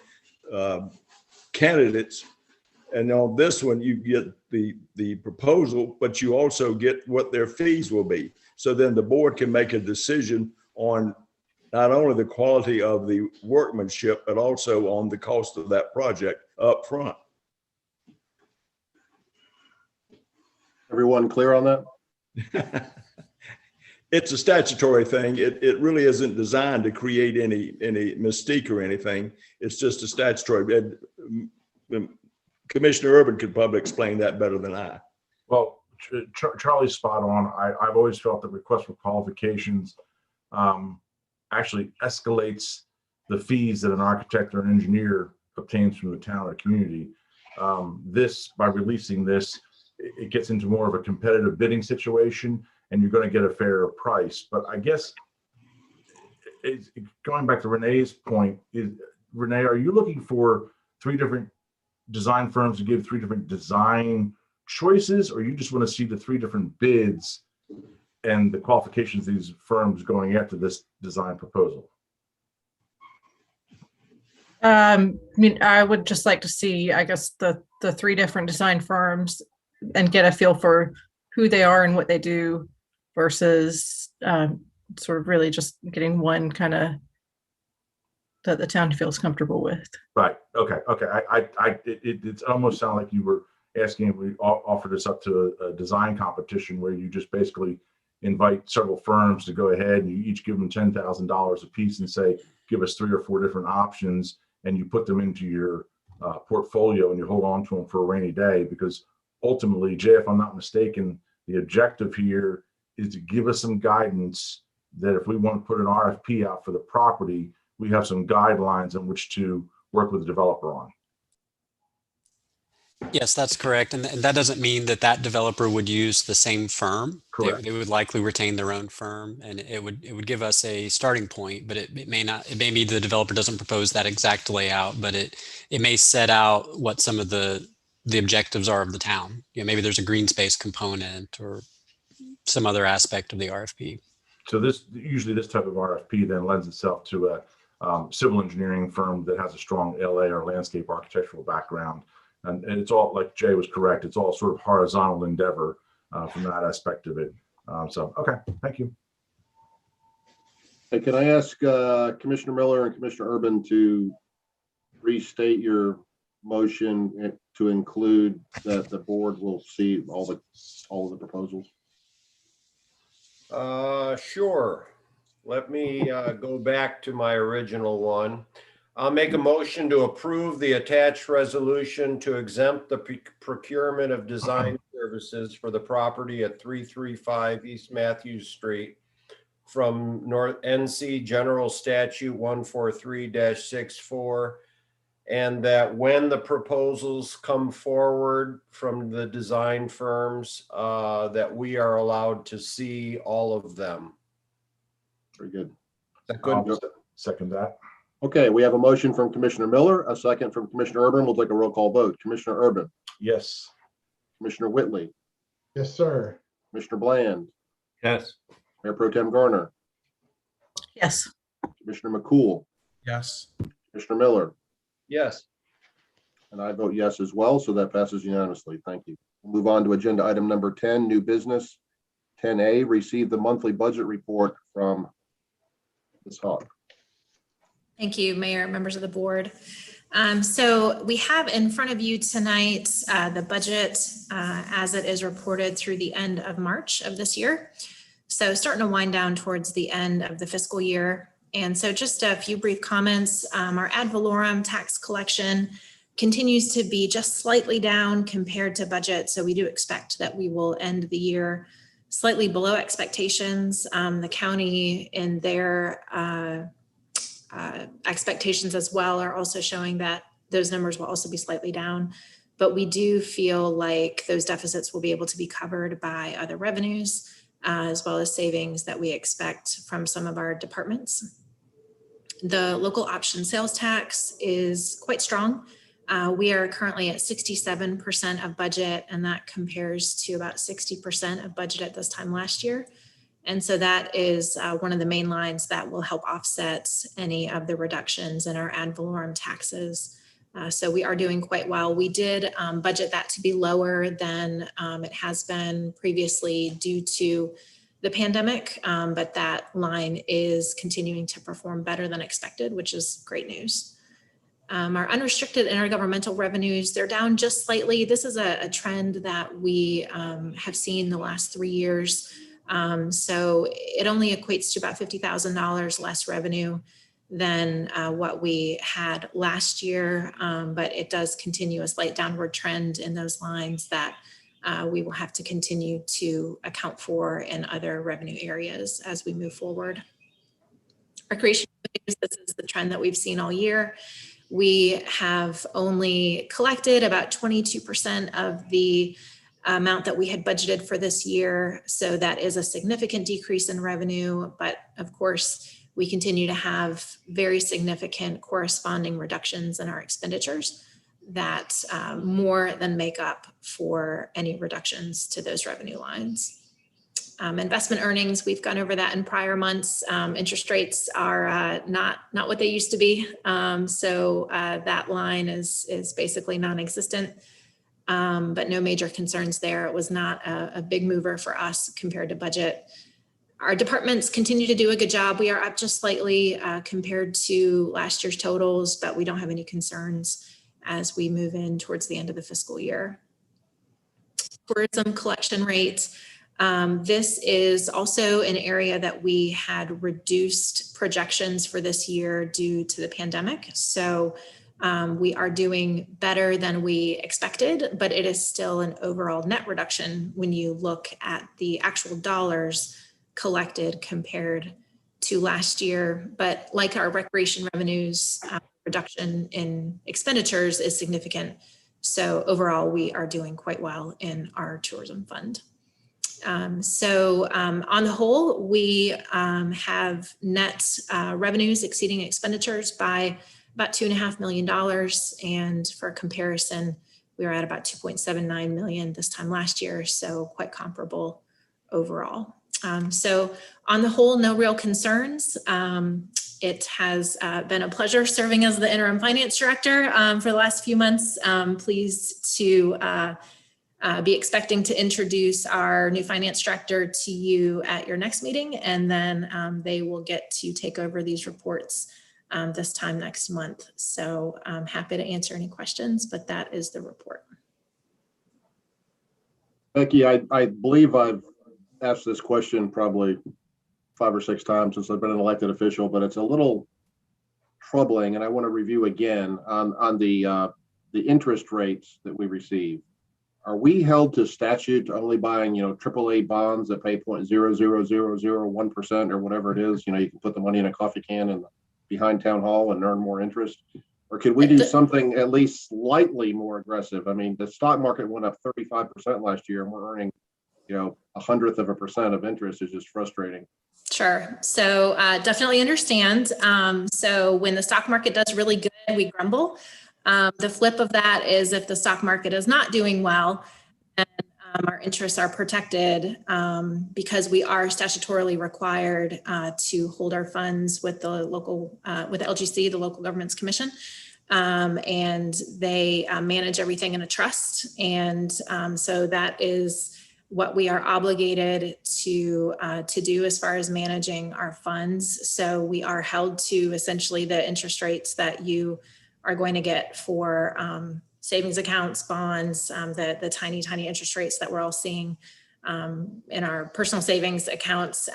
candidates. And on this one, you get the proposal, but you also get what their fees will be. So then the board can make a decision on not only the quality of the workmanship, but also on the cost of that project up front. Everyone clear on that? It's a statutory thing. It really isn't designed to create any mystique or anything. It's just a statutory. Commissioner Urban could probably explain that better than I. Well, Charlie's spot on. I've always felt that request for qualifications actually escalates the fees that an architect or an engineer obtains from the town or community. By releasing this, it gets into more of a competitive bidding situation, and you're going to get a fairer price. But I guess going back to Renee's point, Renee, are you looking for 3 different design firms to give 3 different design choices, or you just want to see the 3 different bids and the qualifications of these firms going after this design proposal? I mean, I would just like to see, I guess, the 3 different design firms and get a feel for who they are and what they do, versus sort of really just getting one kind of that the town feels comfortable with. Right. Okay. It almost sounded like you were asking if we offer this up to a design competition where you just basically invite several firms to go ahead and you each give them $10,000 a piece and say, give us 3 or 4 different options, and you put them into your portfolio and you hold on to them for a rainy day. Because ultimately, Jay, if I'm not mistaken, the objective here is to give us some guidance that if we want to put an RFP out for the property, we have some guidelines in which to work with the developer on. Yes, that's correct. And that doesn't mean that that developer would use the same firm. Correct. They would likely retain their own firm, and it would give us a starting point, but it may not. It may be the developer doesn't propose that exact layout, but it may set out what some of the objectives are of the town. Maybe there's a green space component or some other aspect of the RFP. So usually this type of RFP then lends itself to a civil engineering firm that has a strong LA or landscape architectural background. And it's all, like Jay was correct, it's all sort of horizontal endeavor from that aspect of it. Okay, thank you. Hey, can I ask Commissioner Miller and Commissioner Urban to restate your motion to include that the board will see all of the proposals? Sure. Let me go back to my original one. I'll make a motion to approve the attached resolution to exempt the procurement of design services for the property at 335 East Matthews Street from North NC General Statute 143-64, and that when the proposals come forward from the design firms, that we are allowed to see all of them. Very good. Is that good? Second that. Okay, we have a motion from Commissioner Miller, a second from Commissioner Urban. We'll take a roll call vote. Commissioner Urban. Yes. Commissioner Whitley. Yes, sir. Commissioner Bland. Yes. Mayor Pro Tem Garner. Yes. Commissioner McCool. Yes. Commissioner Miller. Yes. And I vote yes as well, so that passes unanimously. Thank you. We'll move on to agenda item number 10, new business. 10A, receive the monthly budget report from Ms. Hawk. Thank you, Mayor, members of the board. So we have in front of you tonight the budget as it is reported through the end of March of this year. So starting to wind down towards the end of the fiscal year. And so just a few brief comments. Our ad valorem tax collection continues to be just slightly down compared to budget. So we do expect that we will end the year slightly below expectations. The county in their expectations as well are also showing that those numbers will also be slightly down. But we do feel like those deficits will be able to be covered by other revenues, as well as savings that we expect from some of our departments. The local option sales tax is quite strong. We are currently at 67% of budget, and that compares to about 60% of budget at this time last year. And so that is one of the main lines that will help offset any of the reductions in our ad valorem taxes. So we are doing quite well. We did budget that to be lower than it has been previously due to the pandemic, but that line is continuing to perform better than expected, which is great news. Our unrestricted intergovernmental revenues, they're down just slightly. This is a trend that we have seen the last 3 years. So it only equates to about $50,000 less revenue than what we had last year, but it does continue a slight downward trend in those lines that we will have to continue to account for in other revenue areas as we move forward. Recreation revenues, this is the trend that we've seen all year. We have only collected about 22% of the amount that we had budgeted for this year. So that is a significant decrease in revenue, but of course, we continue to have very significant corresponding reductions in our expenditures that more than make up for any reductions to those revenue lines. Investment earnings, we've gone over that in prior months. Interest rates are not what they used to be. So that line is basically non-existent, but no major concerns there. It was not a big mover for us compared to budget. Our departments continue to do a good job. We are up just slightly compared to last year's totals, but we don't have any concerns as we move in towards the end of the fiscal year. Tourism collection rates. This is also an area that we had reduced projections for this year due to the pandemic. So we are doing better than we expected, but it is still an overall net reduction when you look at the actual dollars collected compared to last year. But like our recreation revenues, reduction in expenditures is significant. So overall, we are doing quite well in our tourism fund. On the whole, we have net revenues exceeding expenditures by about $2.5 million. And for comparison, we were at about 2.79 million this time last year. So quite comparable overall. So on the whole, no real concerns. It has been a pleasure serving as the interim finance director for the last few months. Pleased to be expecting to introduce our new finance director to you at your next meeting, and then they will get to take over these reports this time next month. So I'm happy to answer any questions, but that is the report. Becky, I believe I've asked this question probably 5 or 6 times since I've been an elected official, but it's a little troubling, and I want to review again on the interest rates that we receive. Are we held to statute to only buying, AAA bonds that pay 0.00001% or whatever it is? You can put the money in a coffee can and behind town hall and earn more interest. Or could we do something at least slightly more aggressive? I mean, the stock market went up 35% last year, and we're earning, 0.01% of interest. Is just frustrating. Sure. So definitely understand. So when the stock market does really good, we grumble. The flip of that is if the stock market is not doing well, and our interests are protected because we are statutorily required to hold our funds with the local, with LGC, the Local Governments Commission, and they manage everything in a trust. And so that is what we are obligated to do as far as managing our funds. So we are held to essentially the interest rates that you are going to get for savings accounts, bonds, the tiny interest rates that we're all seeing. in our personal savings accounts,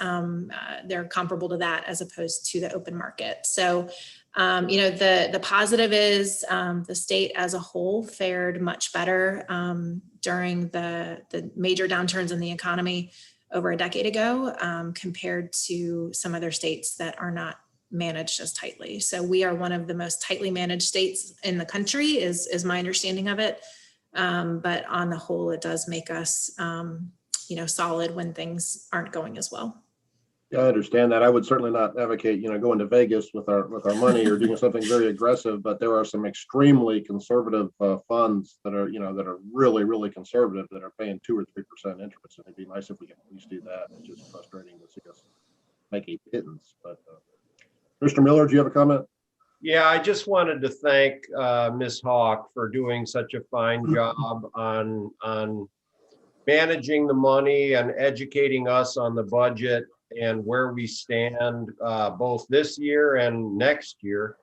they're comparable to that as opposed to the open market. So, the positive is the state as a whole fared much better during the major downturns in the economy over a decade ago compared to some other states that are not managed as tightly. So we are one of the most tightly managed states in the country is my understanding of it. But on the whole, it does make us, solid when things aren't going as well. Yeah, I understand that. I would certainly not advocate, going to Vegas with our money or doing something very aggressive, but there are some extremely conservative funds that are, that are really, really conservative that are paying 2 or 3% interest. And it'd be nice if we can at least do that. It's just frustrating to see us make a pittance. But Mr. Miller, do you have a comment? Yeah, I just wanted to thank Ms. Hawk for doing such a fine job on managing the money and educating us on the budget and where we stand both this year and next year.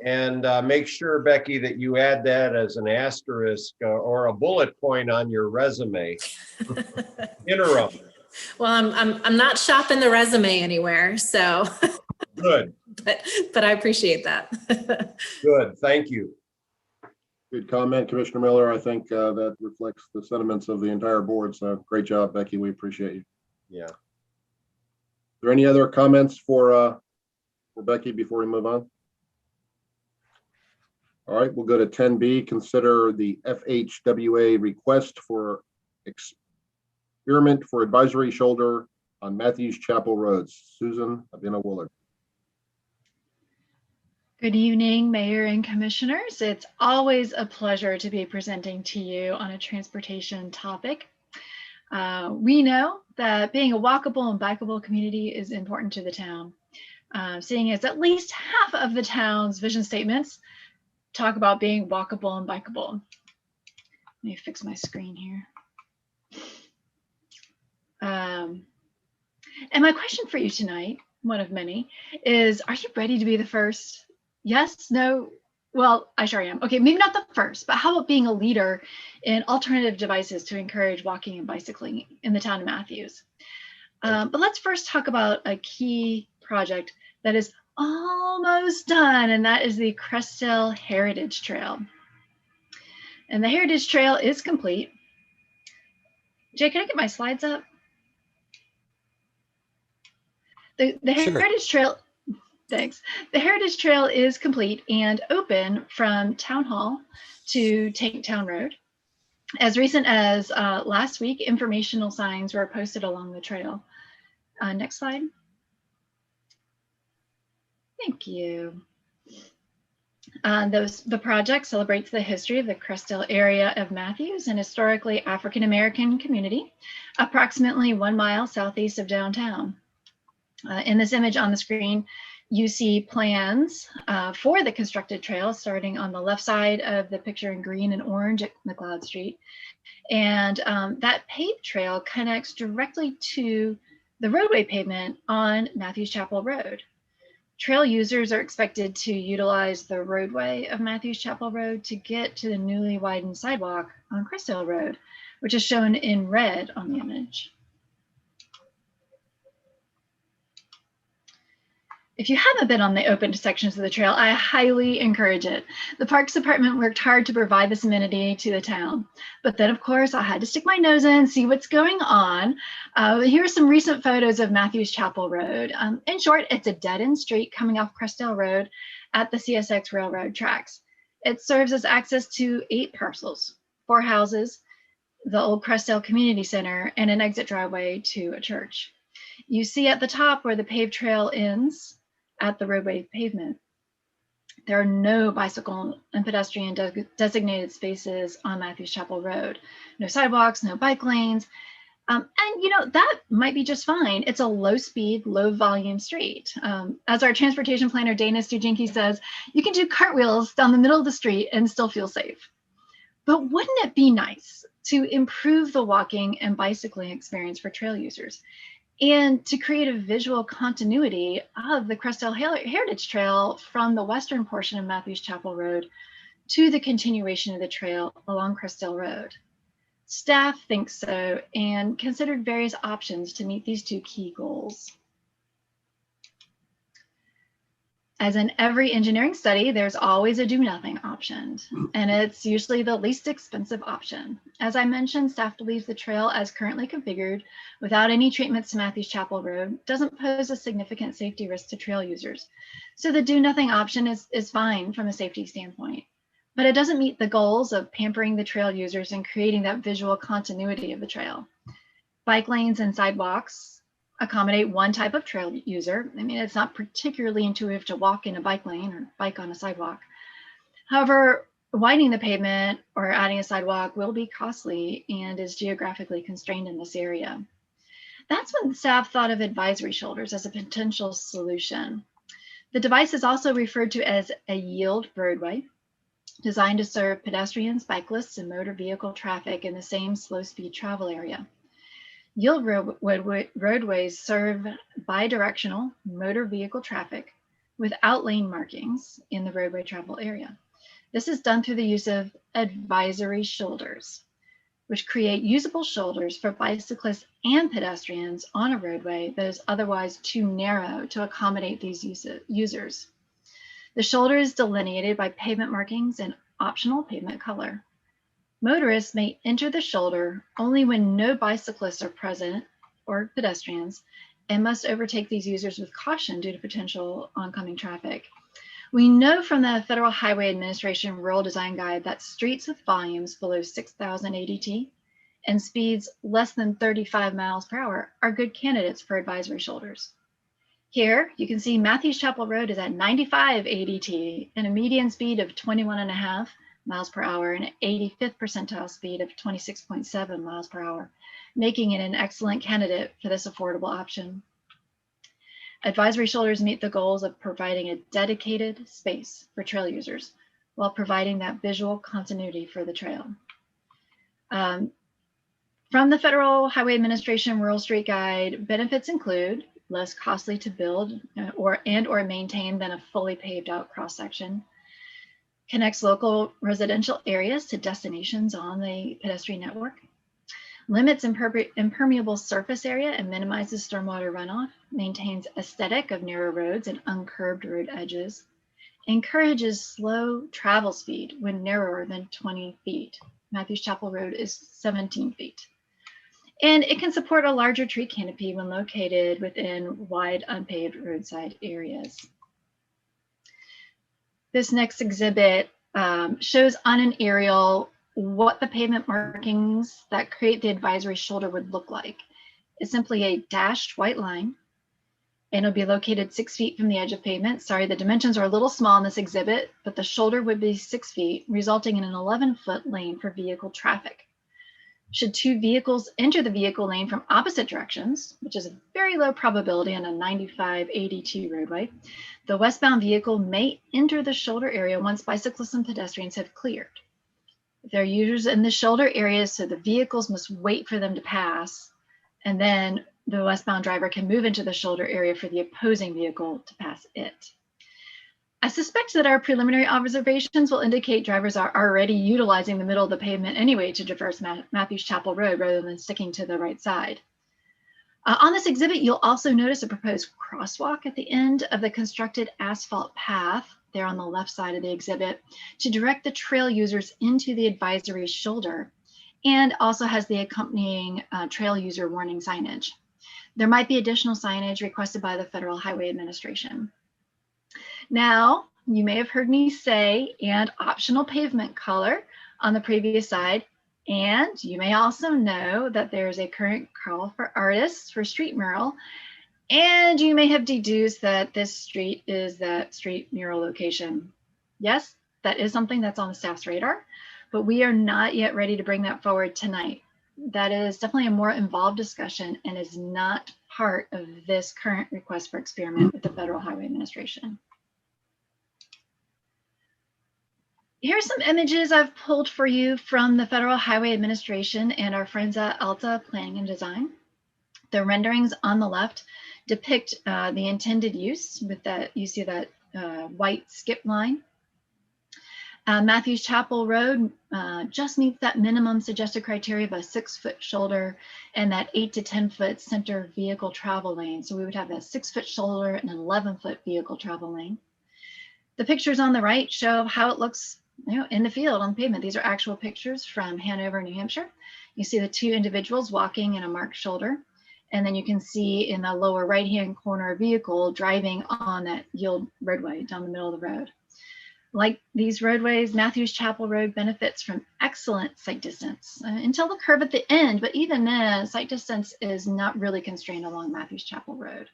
And make sure, Becky, that you add that as an asterisk or a bullet point on your resume. Interim. Well, I'm not shopping the resume anywhere, so. Good. But I appreciate that. Good, thank you. Good comment, Commissioner Miller. I think that reflects the sentiments of the entire board. So great job, Becky. We appreciate you. Yeah. Are there any other comments for Becky before we move on? All right, we'll go to 10B. Consider the FHWA request for experiment for advisory shoulder on Matthews Chapel Roads. Susan Abina-Willard. Good evening, Mayor and Commissioners. It's always a pleasure to be presenting to you on a transportation topic. We know that being a walkable and bikeable community is important to the town. Seeing as at least half of the town's vision statements talk about being walkable and bikeable. Let me fix my screen here. And my question for you tonight, one of many, is are you ready to be the first? Yes, no, well, I sure am. Okay, maybe not the first, but how about being a leader in alternative devices to encourage walking and bicycling in the town of Matthews? But let's first talk about a key project that is almost done, and that is the Crestdale Heritage Trail. And the Heritage Trail is complete. Jay, can I get my slides up? The Sure. Heritage Trail, thanks. The Heritage Trail is complete and open from Town Hall to Tank Town Road. As recent as last week, informational signs were posted along the trail. Next slide. Thank you. The project celebrates the history of the Crestdale area of Matthews, an historically African-American community, approximately 1 mile southeast of downtown. In this image on the screen, you see plans for the constructed trail starting on the left side of the picture in green and orange at McLeod Street. And that paved trail connects directly to the roadway pavement on Matthews Chapel Road. Trail users are expected to utilize the roadway of Matthews Chapel Road to get to the newly widened sidewalk on Crestdale Road, which is shown in red on the image. If you haven't been on the open sections of the trail, I highly encourage it. The Parks Department worked hard to provide this amenity to the town. But then, of course, I had to stick my nose in and see what's going on. Here are some recent photos of Matthews Chapel Road. In short, it's a dead-end street coming off Crestdale Road at the CSX railroad tracks. It serves as access to 8 parcels, 4 houses, the old Crestdale Community Center, and an exit driveway to a church. You see at the top where the paved trail ends at the roadway pavement. There are no bicycle and pedestrian designated spaces on Matthews Chapel Road. No sidewalks, no bike lanes. And that might be just fine. It's a low speed, low volume street. As our transportation planner, Dana Stujinski says, you can do cartwheels down the middle of the street and still feel safe. But wouldn't it be nice to improve the walking and bicycling experience for trail users and to create a visual continuity of the Crestdale Heritage Trail from the western portion of Matthews Chapel Road to the continuation of the trail along Crestdale Road? Staff thinks so and considered various options to meet these two key goals. As in every engineering study, there's always a do nothing option, and it's usually the least expensive option. As I mentioned, staff believes the trail as currently configured without any treatments to Matthews Chapel Road doesn't pose a significant safety risk to trail users. So the do nothing option is fine from a safety standpoint, but it doesn't meet the goals of pampering the trail users and creating that visual continuity of the trail. Bike lanes and sidewalks accommodate one type of trail user. I mean, it's not particularly intuitive to walk in a bike lane or bike on a sidewalk. However, widening the pavement or adding a sidewalk will be costly and is geographically constrained in this area. That's when staff thought of advisory shoulders as a potential solution. The device is also referred to as a yield roadway, designed to serve pedestrians, cyclists, and motor vehicle traffic in the same slow speed travel area. Yield roadways serve bidirectional motor vehicle traffic without lane markings in the roadway travel area. This is done through the use of advisory shoulders, which create usable shoulders for bicyclists and pedestrians on a roadway that is otherwise too narrow to accommodate these users. The shoulder is delineated by pavement markings and optional pavement color. Motorists may enter the shoulder only when no bicyclists are present or pedestrians and must overtake these users with caution due to potential oncoming traffic. We know from the Federal Highway Administration Rural Design Guide that streets with volumes below 6,000 ADT and speeds less than 35 miles per hour are good candidates for advisory shoulders. Here you can see Matthews Chapel Road is at 95 ADT and a median speed of 21.5 miles per hour and an 85th percentile speed of 26.7 miles per hour, making it an excellent candidate for this affordable option. Advisory shoulders meet the goals of providing a dedicated space for trail users while providing that visual continuity for the trail. From the Federal Highway Administration Rural Street Guide, benefits include less costly to build or maintain than a fully paved out cross section, connects local residential areas to destinations on the pedestrian network, limits impermeable surface area and minimizes stormwater runoff, maintains aesthetic of narrow roads and uncurbed road edges, encourages slow travel speed when narrower than 20 feet. Matthews Chapel Road is 17 feet. And it can support a larger tree canopy when located within wide unpaved roadside areas. This next exhibit shows on an aerial what the pavement markings that create the advisory shoulder would look like. It's simply a dashed white line, and it'll be located 6 feet from the edge of pavement. Sorry, the dimensions are a little small in this exhibit, but the shoulder would be 6 feet, resulting in an 11-foot lane for vehicle traffic. Should two vehicles enter the vehicle lane from opposite directions, which is a very low probability on a 95 ADT roadway, the westbound vehicle may enter the shoulder area once bicyclists and pedestrians have cleared. If there are users in the shoulder areas, so the vehicles must wait for them to pass, and then the westbound driver can move into the shoulder area for the opposing vehicle to pass it. I suspect that our preliminary observations will indicate drivers are already utilizing the middle of the pavement anyway to traverse Matthews Chapel Road rather than sticking to the right side. On this exhibit, you'll also notice a proposed crosswalk at the end of the constructed asphalt path there on the left side of the exhibit to direct the trail users into the advisory shoulder, and also has the accompanying trail user warning signage. There might be additional signage requested by the Federal Highway Administration. Now, you may have heard me say, and optional pavement color on the previous slide. And you may also know that there's a current call for artists for street mural. And you may have deduced that this street is that street mural location. Yes, that is something that's on the staff's radar, but we are not yet ready to bring that forward tonight. That is definitely a more involved discussion and is not part of this current request for experiment with the Federal Highway Administration. Here are some images I've pulled for you from the Federal Highway Administration and our friends at Alta Planning and Design. The renderings on the left depict the intended use with that, you see that white skip line. Matthews Chapel Road just meets that minimum suggested criteria of a 6-foot shoulder and that 8 to 10 foot center vehicle travel lane. So we would have a 6-foot shoulder and an 11-foot vehicle travel lane. The pictures on the right show how it looks, in the field on pavement. These are actual pictures from Hanover, New Hampshire. You see the 2 individuals walking in a marked shoulder. And then you can see in the lower right-hand corner a vehicle driving on that yield roadway down the middle of the road. Like these roadways, Matthews Chapel Road benefits from excellent sight distance until the curve at the end, but even then, sight distance is not really constrained along Matthews Chapel Road.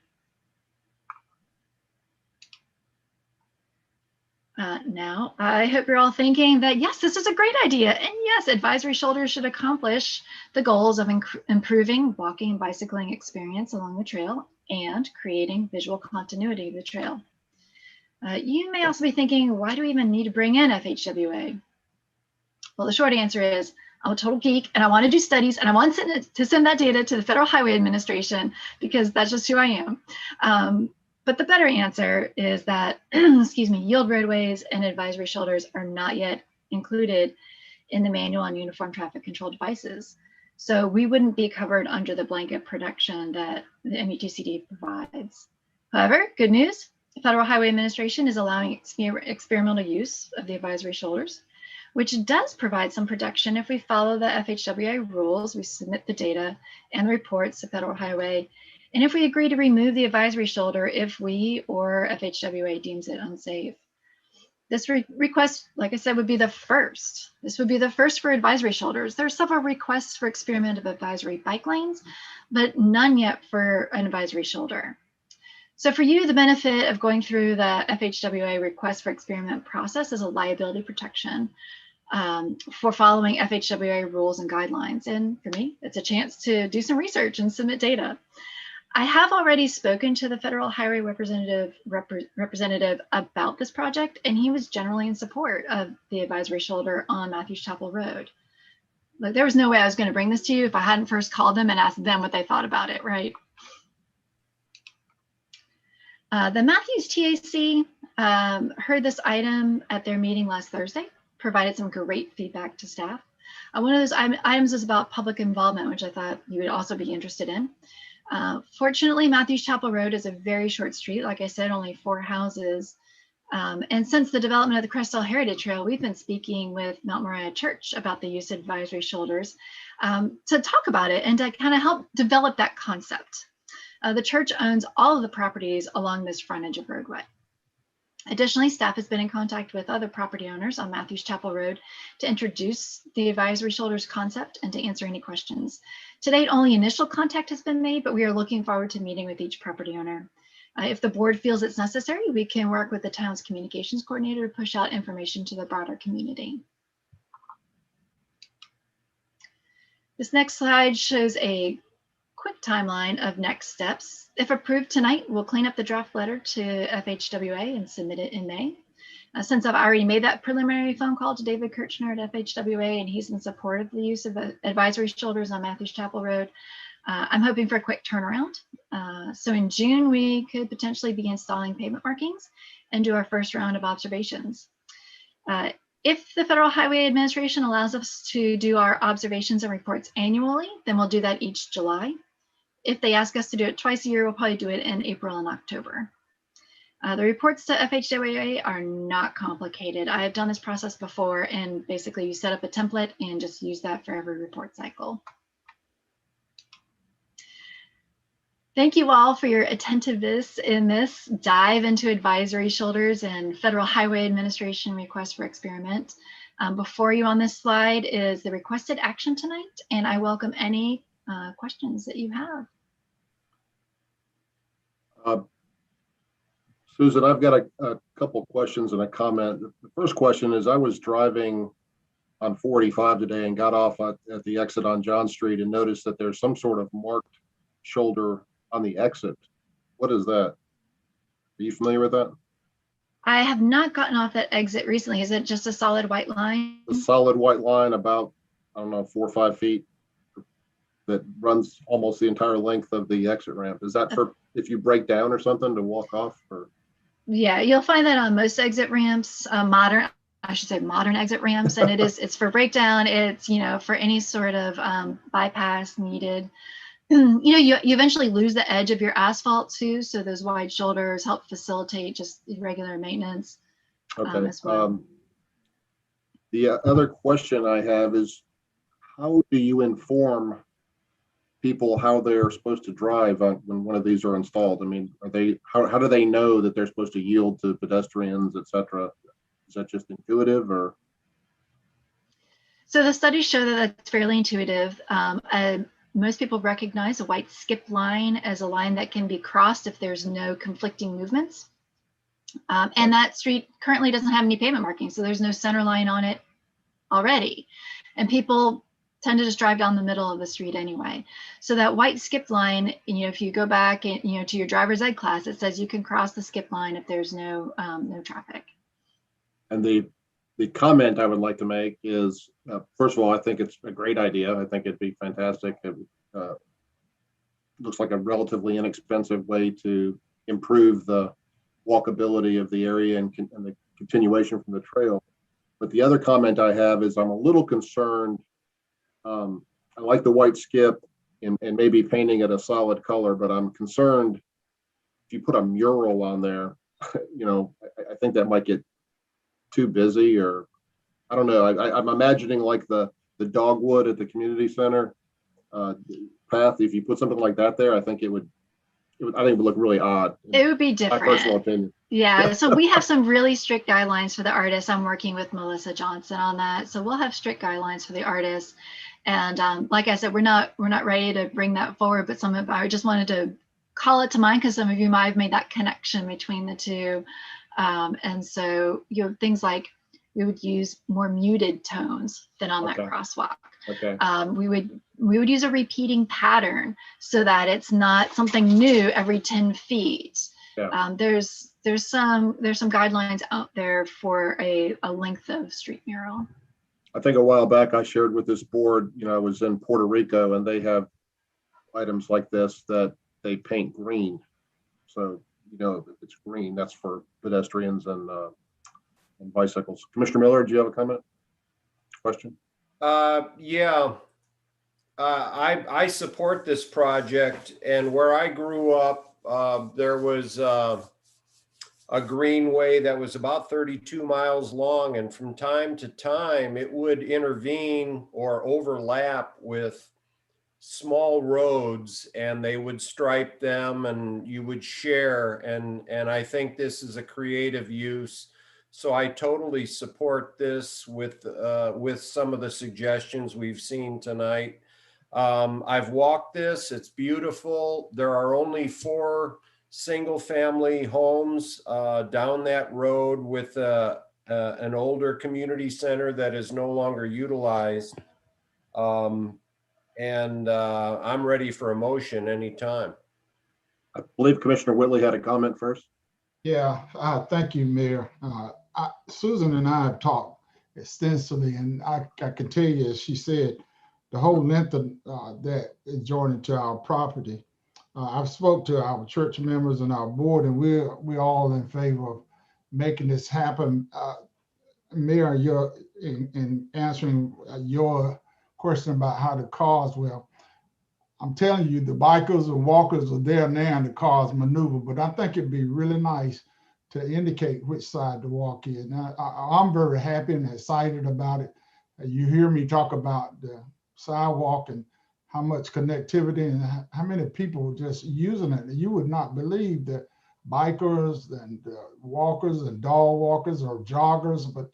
Now, I hope you're all thinking that, yes, this is a great idea. And yes, advisory shoulders should accomplish the goals of improving walking and bicycling experience along the trail and creating visual continuity of the trail. You may also be thinking, why do we even need to bring in FHWA? Well, the short answer is, I'm a total geek and I want to do studies and I want to send that data to the Federal Highway Administration because that's just who I am. But the better answer is that, excuse me, yield roadways and advisory shoulders are not yet included in the manual on uniform traffic control devices. So we wouldn't be covered under the blanket protection that the MUTCD provides. However, good news, the Federal Highway Administration is allowing experimental use of the advisory shoulders, which does provide some protection if we follow the FHWA rules. We submit the data and the reports to Federal Highway. And if we agree to remove the advisory shoulder, if we or FHWA deems it unsafe. This request, like I said, would be the first. This would be the first for advisory shoulders. There are several requests for experimental advisory bike lanes, but none yet for an advisory shoulder. So for you, the benefit of going through the FHWA request for experiment process is a liability protection for following FHWA rules and guidelines. And for me, it's a chance to do some research and submit data. I have already spoken to the Federal Highway representative about this project, and he was generally in support of the advisory shoulder on Matthews Chapel Road. Like, there was no way I was going to bring this to you if I hadn't first called them and asked them what they thought about it, right? The Matthews TAC heard this item at their meeting last Thursday, provided some great feedback to staff. One of those items is about public involvement, which I thought you would also be interested in. Fortunately, Matthews Chapel Road is a very short street. Like I said, only 4 houses. And since the development of the Crest Hill Heritage Trail, we've been speaking with Mount Moriah Church about the use of advisory shoulders to talk about it and to kind of help develop that concept. The church owns all of the properties along this frontage of roadway. Additionally, staff has been in contact with other property owners on Matthews Chapel Road to introduce the advisory shoulders concept and to answer any questions. To date, only initial contact has been made, but we are looking forward to meeting with each property owner. If the board feels it's necessary, we can work with the town's communications coordinator to push out information to the broader community. This next slide shows a quick timeline of next steps. If approved tonight, we'll clean up the draft letter to FHWA and submit it in May. Since I've already made that preliminary phone call to David Kirchner at FHWA and he's in support of the use of advisory shoulders on Matthews Chapel Road, I'm hoping for a quick turnaround. So in June, we could potentially be installing pavement markings and do our first round of observations. If the Federal Highway Administration allows us to do our observations and reports annually, then we'll do that each July. If they ask us to do it twice a year, we'll probably do it in April and October. The reports to FHWA are not complicated. I have done this process before, and basically you set up a template and just use that for every report cycle. Thank you all for your attentiveness in this dive into advisory shoulders and Federal Highway Administration request for experiment. Before you on this slide is the requested action tonight, and I welcome any questions that you have. Susan, I've got a couple questions and a comment. The first question is, I was driving on 45 today and got off at the exit on John Street and noticed that there's some sort of marked shoulder on the exit. What is that? Are you familiar with that? I have not gotten off that exit recently. Is it just a solid white line? A solid white line about, I don't know, 4 or 5 feet that runs almost the entire length of the exit ramp. Is that for if you break down or something to walk off? Or? Yeah, you'll find that on most exit ramps, modern I should say modern exit ramps, and it's for breakdown. It's, for any sort of bypass needed. You eventually lose the edge of your asphalt too. So those wide shoulders help facilitate just regular maintenance. Okay. As well. The other question I have is, how do you inform people how they're supposed to drive when one of these are installed? I mean, how do they know that they're supposed to yield to pedestrians, et cetera? Is that just intuitive, or? So the studies show that it's fairly intuitive. Most people recognize a white skip line as a line that can be crossed if there's no conflicting movements. And that street currently doesn't have any pavement markings, so there's no center line on it already. And people tend to just drive down the middle of the street anyway. So that white skip line, if you go back and, to your driver's ed class, it says you can cross the skip line if there's no traffic. And the comment I would like to make is, first of all, I think it's a great idea. I think it'd be fantastic. It looks like a relatively inexpensive way to improve the walkability of the area and the continuation from the trail. But the other comment I have is I'm a little concerned. I like the white skip and maybe painting it a solid color, but I'm concerned if you put a mural on there, I think that might get too busy, or I don't know. I'm imagining like the dogwood at the community center path. If you put something like that there, I think it would look really odd. It would be different. My personal opinion. Yeah, so we have some really strict guidelines for the artists. I'm working with Melissa Johnson on that. So we'll have strict guidelines for the artists. And like I said, we're not ready to bring that forward, but I just wanted to call it to mind because some of you might have made that connection between the two. And so, things like we would use more muted tones than on that crosswalk. Okay. We would use a repeating pattern so that it's not something new every 10 feet. Yeah. There's some guidelines out there for a length of street mural. I think a while back I shared with this board, I was in Puerto Rico and they have items like this that they paint green. So, if it's green, that's for pedestrians and bicycles. Commissioner Miller, do you have a comment? Question? Yeah. I support this project, and where I grew up, there was a greenway that was about 32 miles long, and from time to time it would intervene or overlap with small roads, and they would stripe them and you would share, and I think this is a creative use. So I totally support this with some of the suggestions we've seen tonight. I've walked this, it's beautiful. There are only 4 single-family homes down that road with an older community center that is no longer utilized. And I'm ready for a motion anytime. I believe Commissioner Whitley had a comment first. Yeah, thank you, Mayor. Susan and I have talked extensively, and I can tell you, as she said, the whole length of that is joined to our property. I've spoke to our church members and our board, and we're all in favor of making this happen. Mayor, in answering your question about how the cars will, I'm telling you, the bikers and walkers are there now and the cars maneuver, but I think it'd be really nice to indicate which side to walk in. I'm very happy and excited about it. You hear me talk about the sidewalk and how much connectivity and how many people just using it. You would not believe that bikers and walkers and dog walkers or joggers, but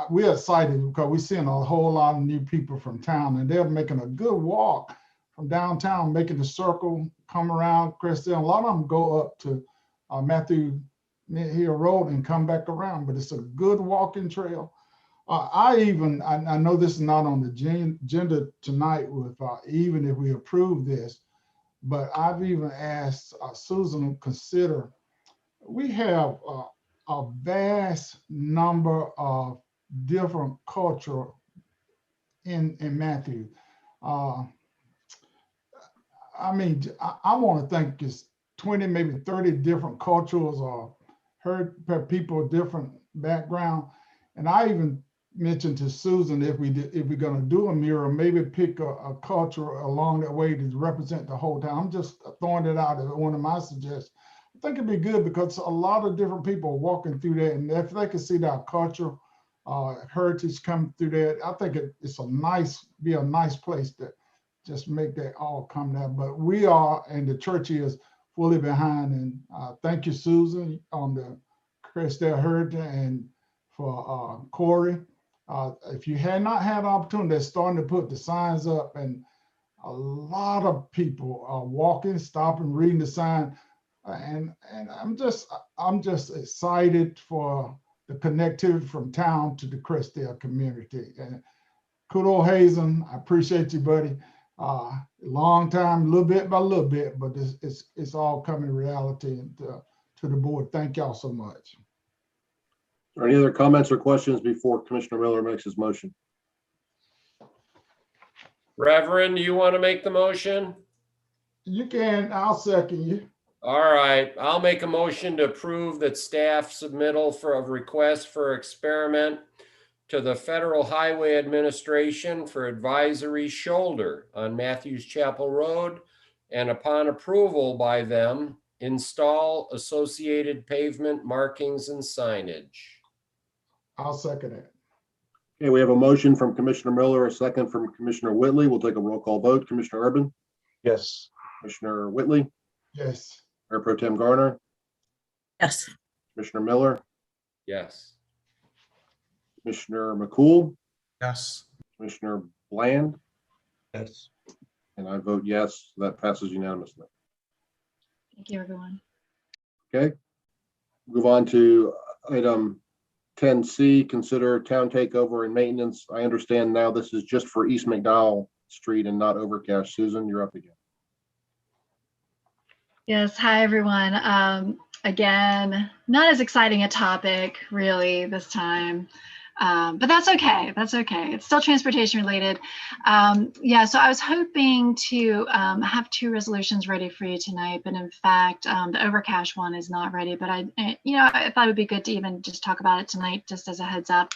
we're excited because we're seeing a whole lot of new people from town, and they're making a good walk from downtown, making the circle, come around Crestdale. A lot of them go up to Matthew Hill Road and come back around, but it's a good walking trail. I know this is not on the agenda tonight with even if we approve this, but I've even asked Susan to consider, we have a vast number of different culture in Matthew. I want to think it's 20, maybe 30 different cultures or heard people of different background. And I even mentioned to Susan, if we're gonna do a mural, maybe pick a culture along that way to represent the whole town. I'm just throwing it out as one of my suggestions. I think it'd be good because a lot of different people are walking through that, and if they can see that culture, heritage come through that, I think it's be a nice place to just make that all come there. But we are, and the church is fully behind. And thank you, Susan, on the Crestdale Heritage, and for Corey. If you had not had an opportunity, they're starting to put the signs up, and a lot of people are walking, stopping, reading the sign. And I'm just excited for the connectivity from town to the Crestdale community. And kudos, Hazen. I appreciate you, buddy. Long time, little bit by little bit, but it's all coming to reality. And to the board, thank y'all so much. Are any other comments or questions before Commissioner Miller makes his motion? Reverend, do you want to make the motion? You can, I'll second you. All right, I'll make a motion to approve that staff submittal for a request for experiment to the Federal Highway Administration for advisory shoulder on Matthews Chapel Road, and upon approval by them, install associated pavement markings and signage. I'll second it. Okay, we have a motion from Commissioner Miller, a second from Commissioner Whitley. We'll take a roll call vote. Commissioner Urban? Yes. Commissioner Whitley? Yes. Mayor Pro Tem Garner? Yes. Commissioner Miller? Yes. Commissioner McCool? Yes. Commissioner Bland? Yes. And I vote yes. That passes unanimously. Thank you, everyone. Okay. Move on to item 10C, consider town takeover and maintenance. I understand now this is just for East McDowell Street and not Overcash. Susan, you're up again. Yes, hi, everyone. Again, not as exciting a topic really this time. But that's okay. That's okay. It's still transportation related. Yeah, so I was hoping to have two resolutions ready for you tonight, but in fact, the Overcash one is not ready. But I thought it would be good to even just talk about it tonight, just as a heads up.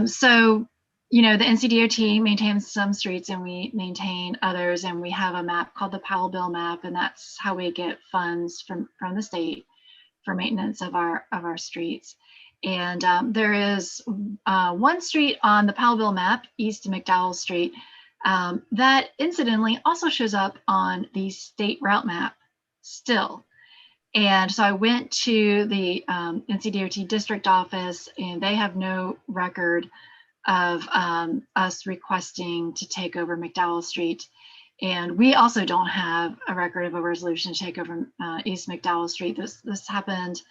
So, the NCDOT maintains some streets and we maintain others, and we have a map called the Powell Bill map, and that's how we get funds from the state for maintenance of our streets. And there is one street on the Powell Bill map, East McDowell Street, that incidentally also shows up on the state route map still. And so I went to the NCDOT district office, and they have no record of us requesting to take over McDowell Street. And we also don't have a record of a resolution to take over East McDowell Street. This happened,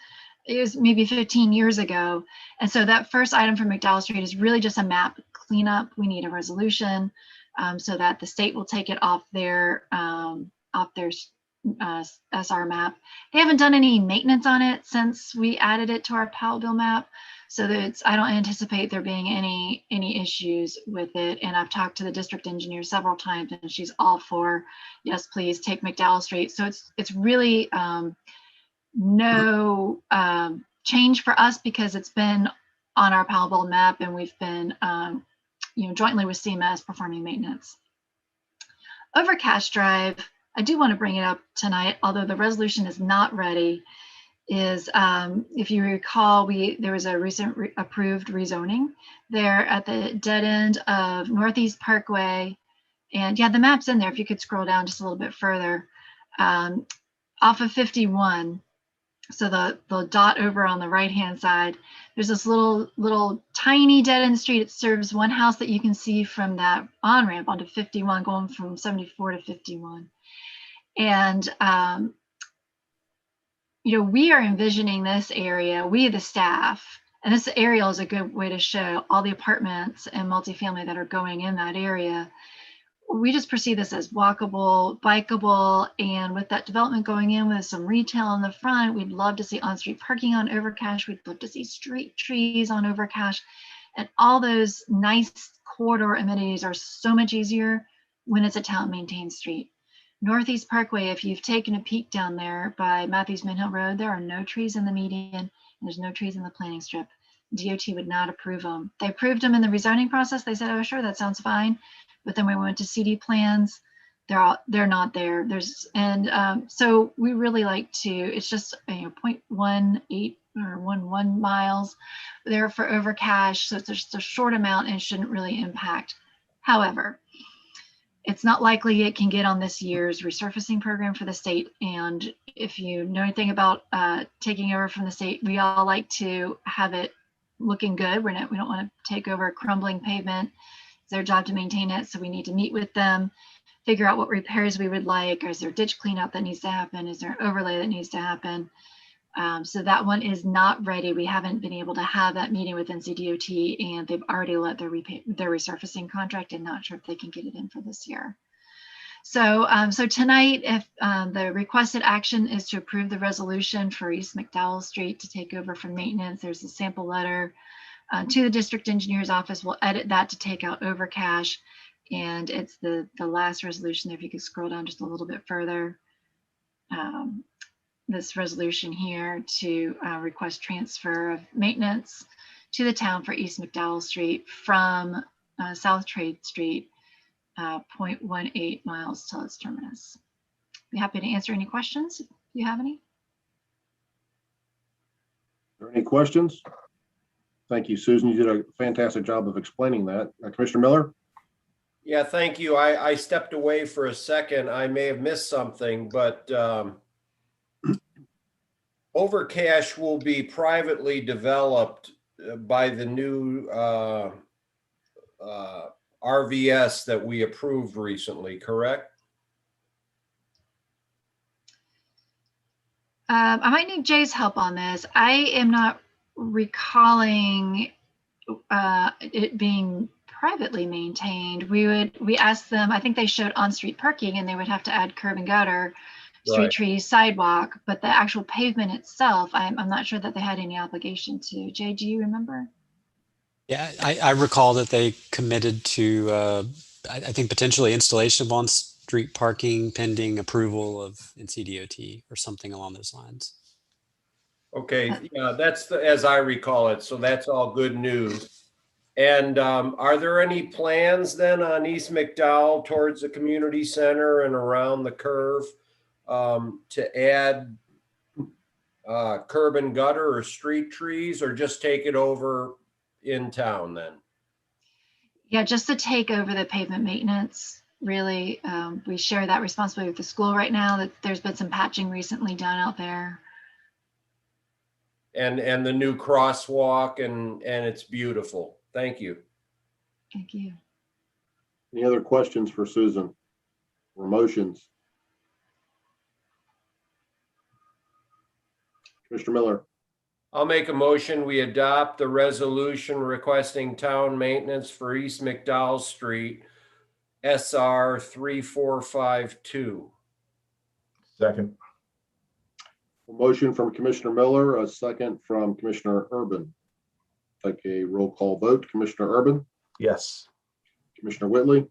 it was maybe 15 years ago. And so that first item for McDowell Street is really just a map cleanup. We need a resolution so that the state will take it off their SR map. They haven't done any maintenance on it since we added it to our Powell Bill map. So that I don't anticipate there being any issues with it. And I've talked to the district engineer several times, and she's all for, yes, please take McDowell Street. So it's really no change for us, because it's been on our Powell Bill map, and we've been jointly with CMS performing maintenance. Overcash Drive, I do want to bring it up tonight, although the resolution is not ready, is if you recall, there was a recent approved rezoning there at the dead end of Northeast Parkway. And yeah, the map's in there if you could scroll down just a little bit further, off of 51. So the dot over on the right-hand side, there's this little tiny dead-end street. It serves one house that you can see from that on-ramp onto 51, going from 74 to 51. And we are envisioning this area, we the staff, and this aerial is a good way to show all the apartments and multifamily that are going in that area. We just perceive this as walkable, bikeable, and with that development going in with some retail in the front, we'd love to see on-street parking on Overcash. We'd love to see street trees on Overcash, and all those nice corridor amenities are so much easier when it's a town-maintained street. Northeast Parkway, if you've taken a peek down there by Matthews Min Hill Road, there are no trees in the median, and there's no trees in the planting strip. DOT would not approve them. They approved them in the rezoning process. They said, oh, sure, that sounds fine. But then we went to CD plans. They're not there. So we really like to, it's just 0.18 or 11 miles there for overcash. So it's just a short amount and shouldn't really impact. However, it's not likely it can get on this year's resurfacing program for the state. And if you know anything about taking over from the state, we all like to have it looking good. We don't want to take over crumbling pavement. It's their job to maintain it. So we need to meet with them, figure out what repairs we would like. Is there ditch cleanup that needs to happen? Is there an overlay that needs to happen? So that one is not ready. We haven't been able to have that meeting with NCDOT, and they've already let their resurfacing contract and not sure if they can get it in for this year. So, so tonight, if the requested action is to approve the resolution for East McDowell Street to take over from maintenance, there's a sample letter to the district engineer's office. We'll edit that to take out overcash. And it's the last resolution there. If you could scroll down just a little bit further. This resolution here to request transfer of maintenance to the town for East McDowell Street from South Trade Street, 0.18 miles till its terminus. Be happy to answer any questions if you have any. Are there any questions? Thank you, Susan. You did a fantastic job of explaining that. Commissioner Miller? Yeah, thank you. I stepped away for a second. I may have missed something, but overcash will be privately developed by the new RVS that we approved recently, correct? I might need Jay's help on this. I am not recalling it being privately maintained. We asked them, I think they showed on-street parking and they would have to add curb and gutter, street trees, sidewalk, but the actual pavement itself, I'm not sure that they had any obligation to. Jay, do you remember? Yeah, I recall that they committed to, I think potentially installation of on-street parking pending approval of NCDOT or something along those lines. Okay, yeah, that's as I recall it. So that's all good news. And are there any plans then on East McDowell towards the community center and around the curve to add curb and gutter or street trees, or just take it over in town then? Yeah, just to take over the pavement maintenance, really. We share that responsibility with the school right now. That there's been some patching recently done out there. And the new crosswalk, and it's beautiful. Thank you. Thank you. Any other questions for Susan or motions? Commissioner Miller? I'll make a motion. We adopt the resolution requesting town maintenance for East McDowell Street, SR 3452. Second. A motion from Commissioner Miller, a second from Commissioner Urban. Take a roll call vote. Commissioner Urban? Yes. Commissioner Whitley?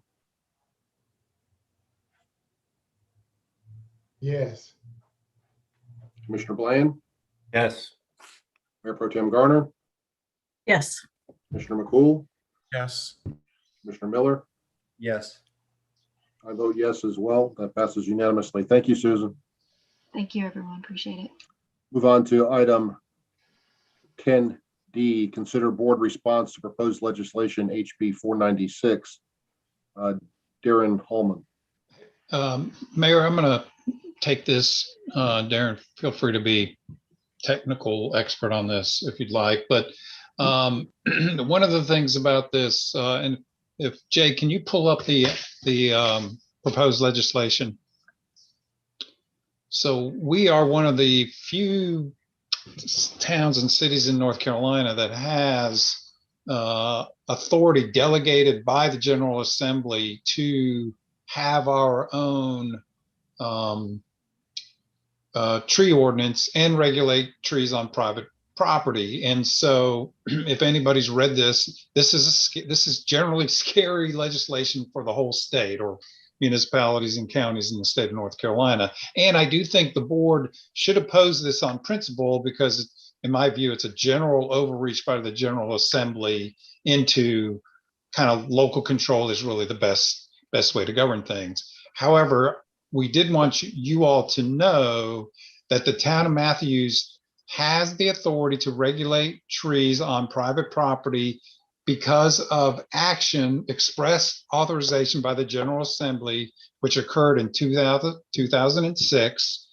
Yes. Commissioner Bland? Yes. Mayor Pro Tem Garner? Yes. Commissioner McCool? Yes. Commissioner Miller? Yes. I vote yes as well. That passes unanimously. Thank you, Susan. Thank you, everyone. Appreciate it. Move on to item 10D, consider board response to proposed legislation HB 496. Darren Holman. Mayor, I'm going to take this. Darren, feel free to be technical expert on this if you'd like. But one of the things about this, and if Jay, can you pull up the proposed legislation? So we are one of the few towns and cities in North Carolina that has authority delegated by the General Assembly to have our own tree ordinance and regulate trees on private property. And so if anybody's read this, this is generally scary legislation for the whole state or municipalities and counties in the state of North Carolina. And I do think the board should oppose this on principle because in my view, it's a general overreach by the General Assembly into kind of local control is really the best way to govern things. However, we did want you all to know that the town of Matthews has the authority to regulate trees on private property because of action, express authorization by the General Assembly, which occurred in 2006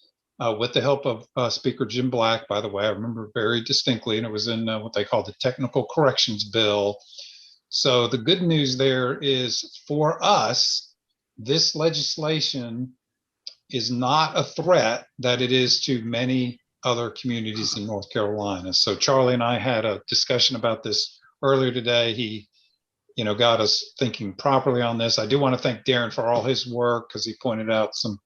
with the help of Speaker Jim Black, by the way. I remember very distinctly, and it was in what they call the Technical Corrections Bill. So the good news there is for us, this legislation is not a threat that it is to many other communities in North Carolina. So Charlie and I had a discussion about this earlier today. He, got us thinking properly on this. I do want to thank Darren for all his work because he pointed out some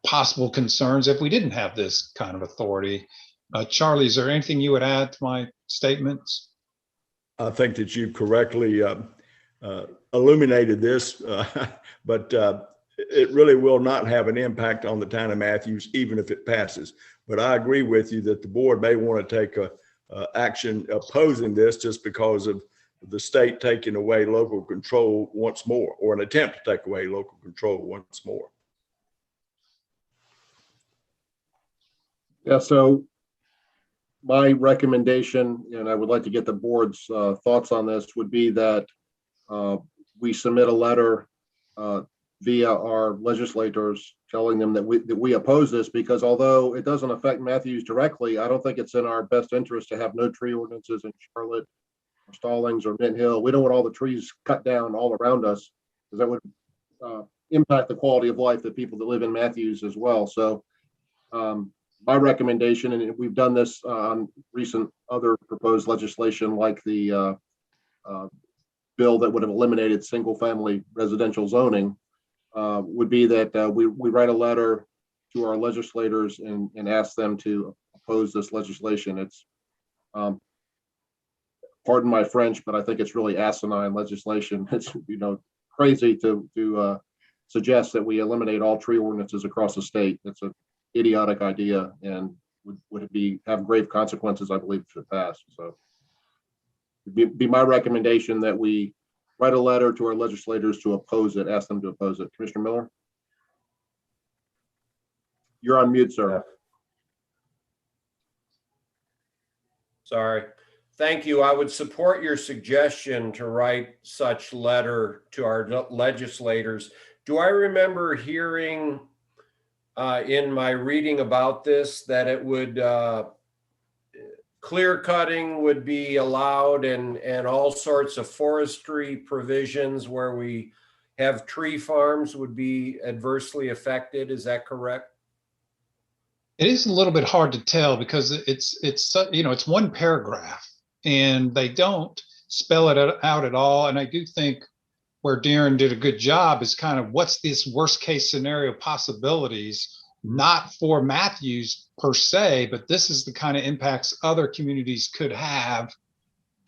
possible concerns if we didn't have this kind of authority. Charlie, is there anything you would add to my statements? I think that you correctly illuminated this, but it really will not have an impact on the town of Matthews, even if it passes. But I agree with you that the board may want to take action opposing this just because of the state taking away local control once more, or an attempt to take away local control once more. Yeah, so my recommendation, and I would like to get the board's thoughts on this, would be that we submit a letter via our legislators telling them that we oppose this, because although it doesn't affect Matthews directly, I don't think it's in our best interest to have no tree ordinances in Charlotte, or Stallings, or Mint Hill. We don't want all the trees cut down all around us, because that would impact the quality of life that people that live in Matthews as well. So my recommendation, and we've done this on recent other proposed legislation, like the bill that would have eliminated single-family residential zoning, would be that we write a letter to our legislators and ask them to oppose this legislation. It's, pardon my French, but I think it's really asinine legislation. It's crazy to suggest that we eliminate all tree ordinances across the state. It's an idiotic idea and would have grave consequences, I believe, if it passed. So it'd be my recommendation that we write a letter to our legislators to oppose it, ask them to oppose it. Commissioner Miller? You're on mute, sir. Sorry. Thank you. I would support your suggestion to write such letter to our legislators. Do I remember hearing in my reading about this that it would clear cutting would be allowed and all sorts of forestry provisions where we have tree farms would be adversely affected? Is that correct? It is a little bit hard to tell because it's one paragraph and they don't spell it out at all. And I do think where Darren did a good job is kind of what's this worst case scenario possibilities, not for Matthews per se, but this is the kind of impacts other communities could have.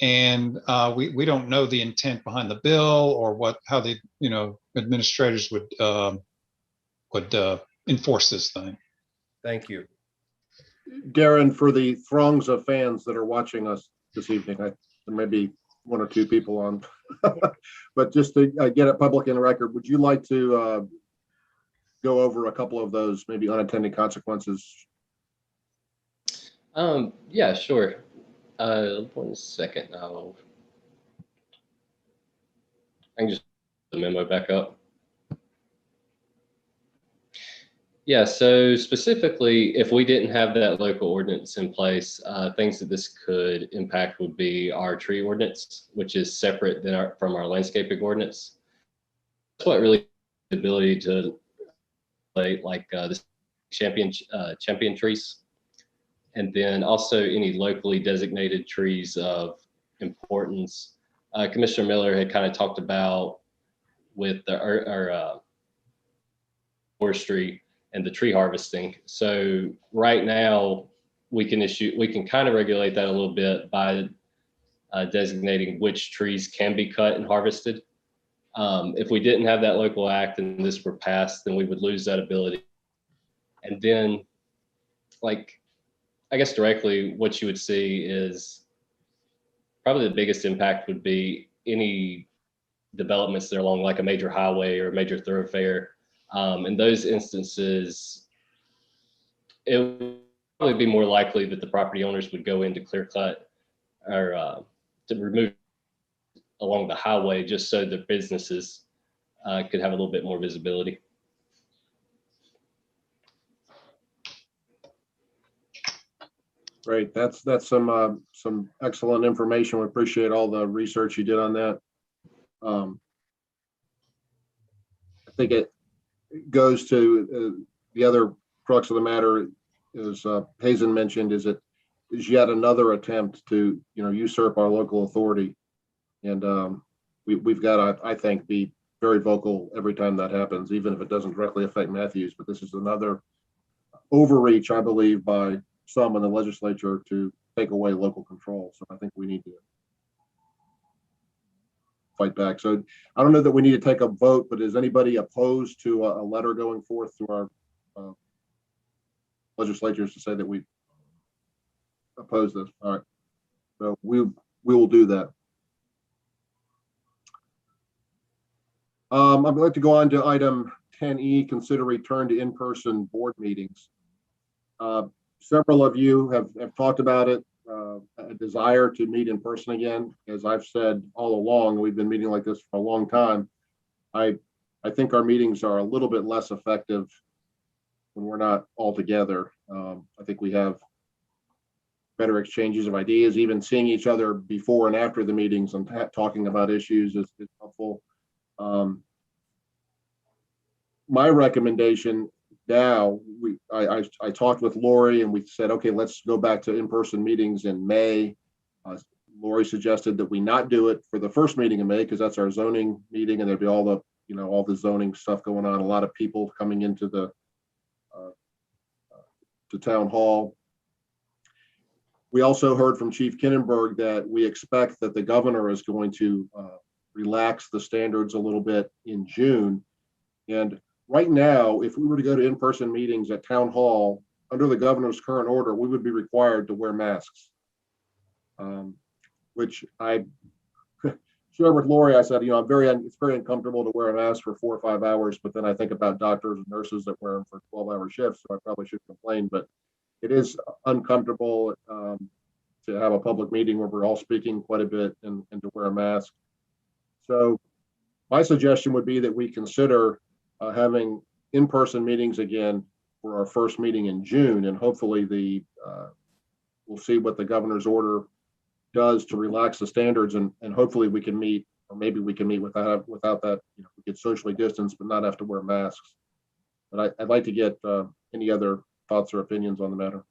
And we don't know the intent behind the bill or how the administrators would enforce this thing. Thank you. Darren, for the throngs of fans that are watching us this evening, there may be one or two people on, but just to get it public in the record, would you like to go over a couple of those maybe unintended consequences? Yeah, sure. 1 second. I can just put the memo back up. Yeah, so specifically, if we didn't have that local ordinance in place, things that this could impact would be our tree ordinance, which is separate from our landscaping ordinance. That's what really the ability to like the champion trees, and then also any locally designated trees of importance. Commissioner Miller had kind of talked about with our forestry and the tree harvesting. So right now we can kind of regulate that a little bit by designating which trees can be cut and harvested. If we didn't have that local act and this were passed, then we would lose that ability. And then, like, I guess directly what you would see is probably the biggest impact would be any developments that are along like a major highway or a major thoroughfare. In those instances, it would probably be more likely that the property owners would go into clear cut or to remove along the highway just so the businesses could have a little bit more visibility. Great. That's some excellent information. We appreciate all the research you did on that. I think it goes to the other crux of the matter, as Hazen mentioned, is yet another attempt to usurp our local authority, and we've got to, I think, be very vocal every time that happens, even if it doesn't directly affect Matthews. But this is another overreach, I believe, by some in the legislature to take away local control. So I think we need to fight back. So I don't know that we need to take a vote, but is anybody opposed to a letter going forth to our legislatures to say that we oppose this? All right. So we will do that. I'd like to go on to item 10E, consider return to in-person board meetings. Several of you have talked about it, a desire to meet in person again. As I've said all along, we've been meeting like this for a long time. I think our meetings are a little bit less effective when we're not all together. I think we have better exchanges of ideas, even seeing each other before and after the meetings and talking about issues is helpful. My recommendation now, I talked with Lori and we said, okay, let's go back to in-person meetings in May. Lori suggested that we not do it for the first meeting in May because that's our zoning meeting and there'd be all the zoning stuff going on. A lot of people coming into the to town hall. We also heard from Chief Kinnenberg that we expect that the governor is going to relax the standards a little bit in June. And right now, if we were to go to in-person meetings at town hall, under the governor's current order, we would be required to wear masks. Which I shared with Lori. I said, it's very uncomfortable to wear a mask for 4 or 5 hours, but then I think about doctors and nurses that wear them for 12-hour shifts, so I probably should complain, but it is uncomfortable to have a public meeting where we're all speaking quite a bit and to wear a mask. So my suggestion would be that we consider having in-person meetings again for our first meeting in June, and hopefully we'll see what the governor's order does to relax the standards, and hopefully we can meet, or maybe we can meet without that, we could socially distance but not have to wear masks. But I'd like to get any other thoughts or opinions on the matter.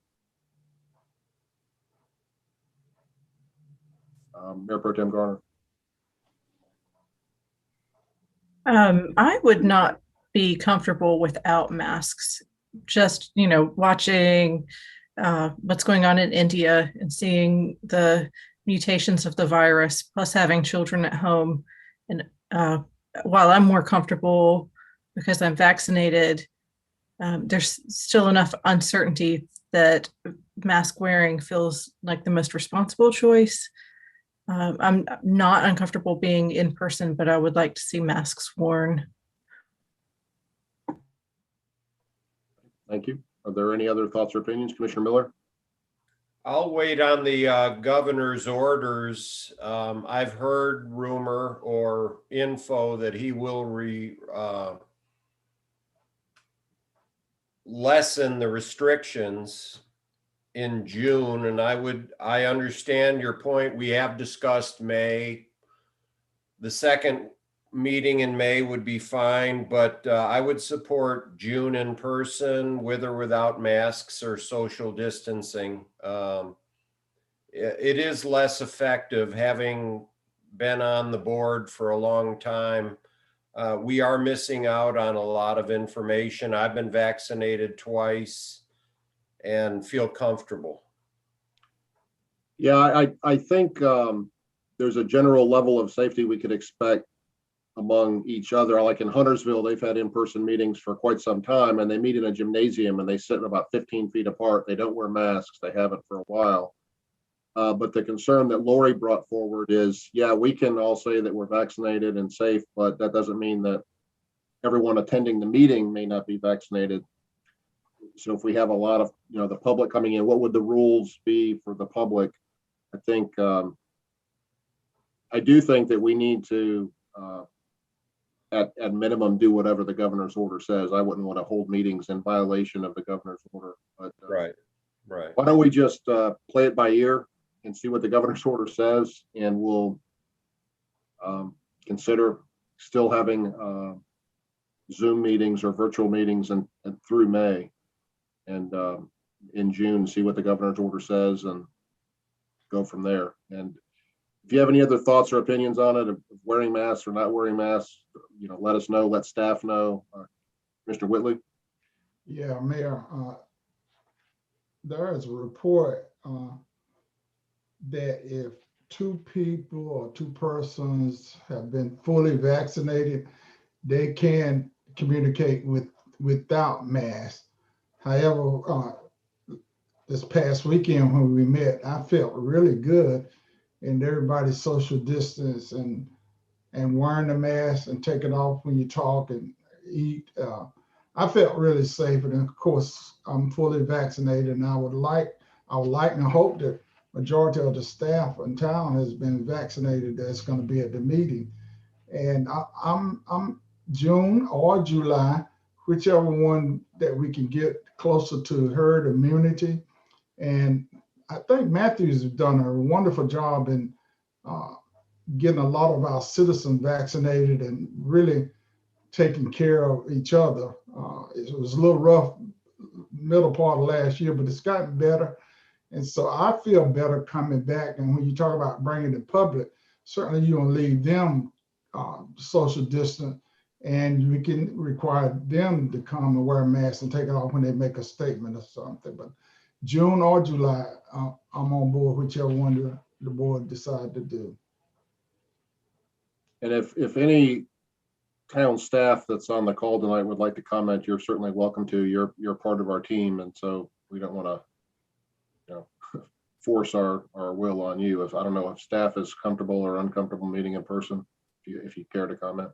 Mayor Pro Tem Garner. I would not be comfortable without masks. Just, watching what's going on in India and seeing the mutations of the virus, plus having children at home. And while I'm more comfortable because I'm vaccinated, there's still enough uncertainty that mask wearing feels like the most responsible choice. I'm not uncomfortable being in person, but I would like to see masks worn. Thank you. Are there any other thoughts or opinions? Commissioner Miller? I'll wait on the governor's orders. I've heard rumor or info that he will lessen the restrictions in June, and I understand your point. We have discussed May. The second meeting in May would be fine, but I would support June in person with or without masks or social distancing. It is less effective. Having been on the board for a long time, we are missing out on a lot of information. I've been vaccinated twice and feel comfortable. Yeah, I think there's a general level of safety we could expect among each other. Like in Huntersville, they've had in-person meetings for quite some time, and they meet in a gymnasium and they sit about 15 feet apart. They don't wear masks. They haven't for a while. But the concern that Lori brought forward is, yeah, we can all say that we're vaccinated and safe, but that doesn't mean that everyone attending the meeting may not be vaccinated. So if we have a lot of, the public coming in, what would the rules be for the public? I think, I do think that we need to, at minimum, do whatever the governor's order says. I wouldn't want to hold meetings in violation of the governor's order. But Right. why don't we just play it by ear and see what the governor's order says, and we'll consider still having Zoom meetings or virtual meetings and through May, and in June, see what the governor's order says and go from there. And if you have any other thoughts or opinions on it, of wearing masks or not wearing masks, let us know, let staff know. Mr. Whitley? Yeah, Mayor, there is a report that if two people or two persons have been fully vaccinated, they can communicate without masks. However, this past weekend when we met, I felt really good, and everybody social distance and wearing the mask and take it off when you talk and eat. I felt really safe, and of course I'm fully vaccinated, and I would like and hope that majority of the staff in town has been vaccinated that's going to be at the meeting. And I'm June or July, whichever one that we can get closer to herd immunity. And I think Matthews has done a wonderful job in getting a lot of our citizens vaccinated and really taking care of each other. It was a little rough middle part of last year, but it's gotten better. And so I feel better coming back. And when you talk about bringing the public, certainly you don't leave them social distance, and we can require them to come and wear a mask and take it off when they make a statement or something. But June or July, I'm on board, whichever one the board decide to do. And if any town staff that's on the call tonight would like to comment, you're certainly welcome to. You're part of our team, and so we don't want to force our will on you. I don't know if staff is comfortable or uncomfortable meeting in person, if you care to comment.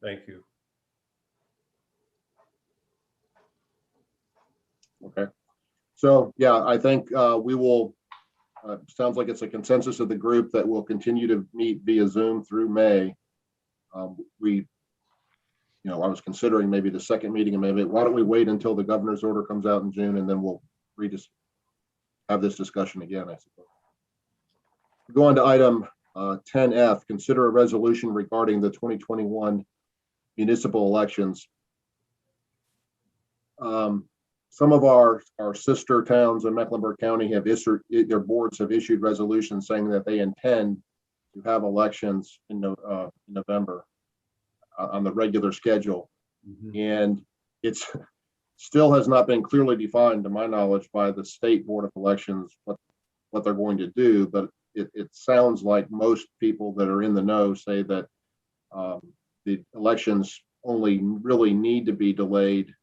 Thank you. Okay. So yeah, I think we will, sounds like it's a consensus of the group that we'll continue to meet via Zoom through May. I was considering maybe the second meeting, and maybe why don't we wait until the governor's order comes out in June, and then we'll have this discussion again, I suppose. Go on to item 10F, consider a resolution regarding the 2021 municipal elections. Some of our sister towns in Mecklenburg County have issued, their boards have issued resolutions saying that they intend to have elections in November on the regular schedule. And it's still has not been clearly defined, to my knowledge, by the state board of elections what they're going to do. But it sounds like most people that are in the know say that the elections only really need to be delayed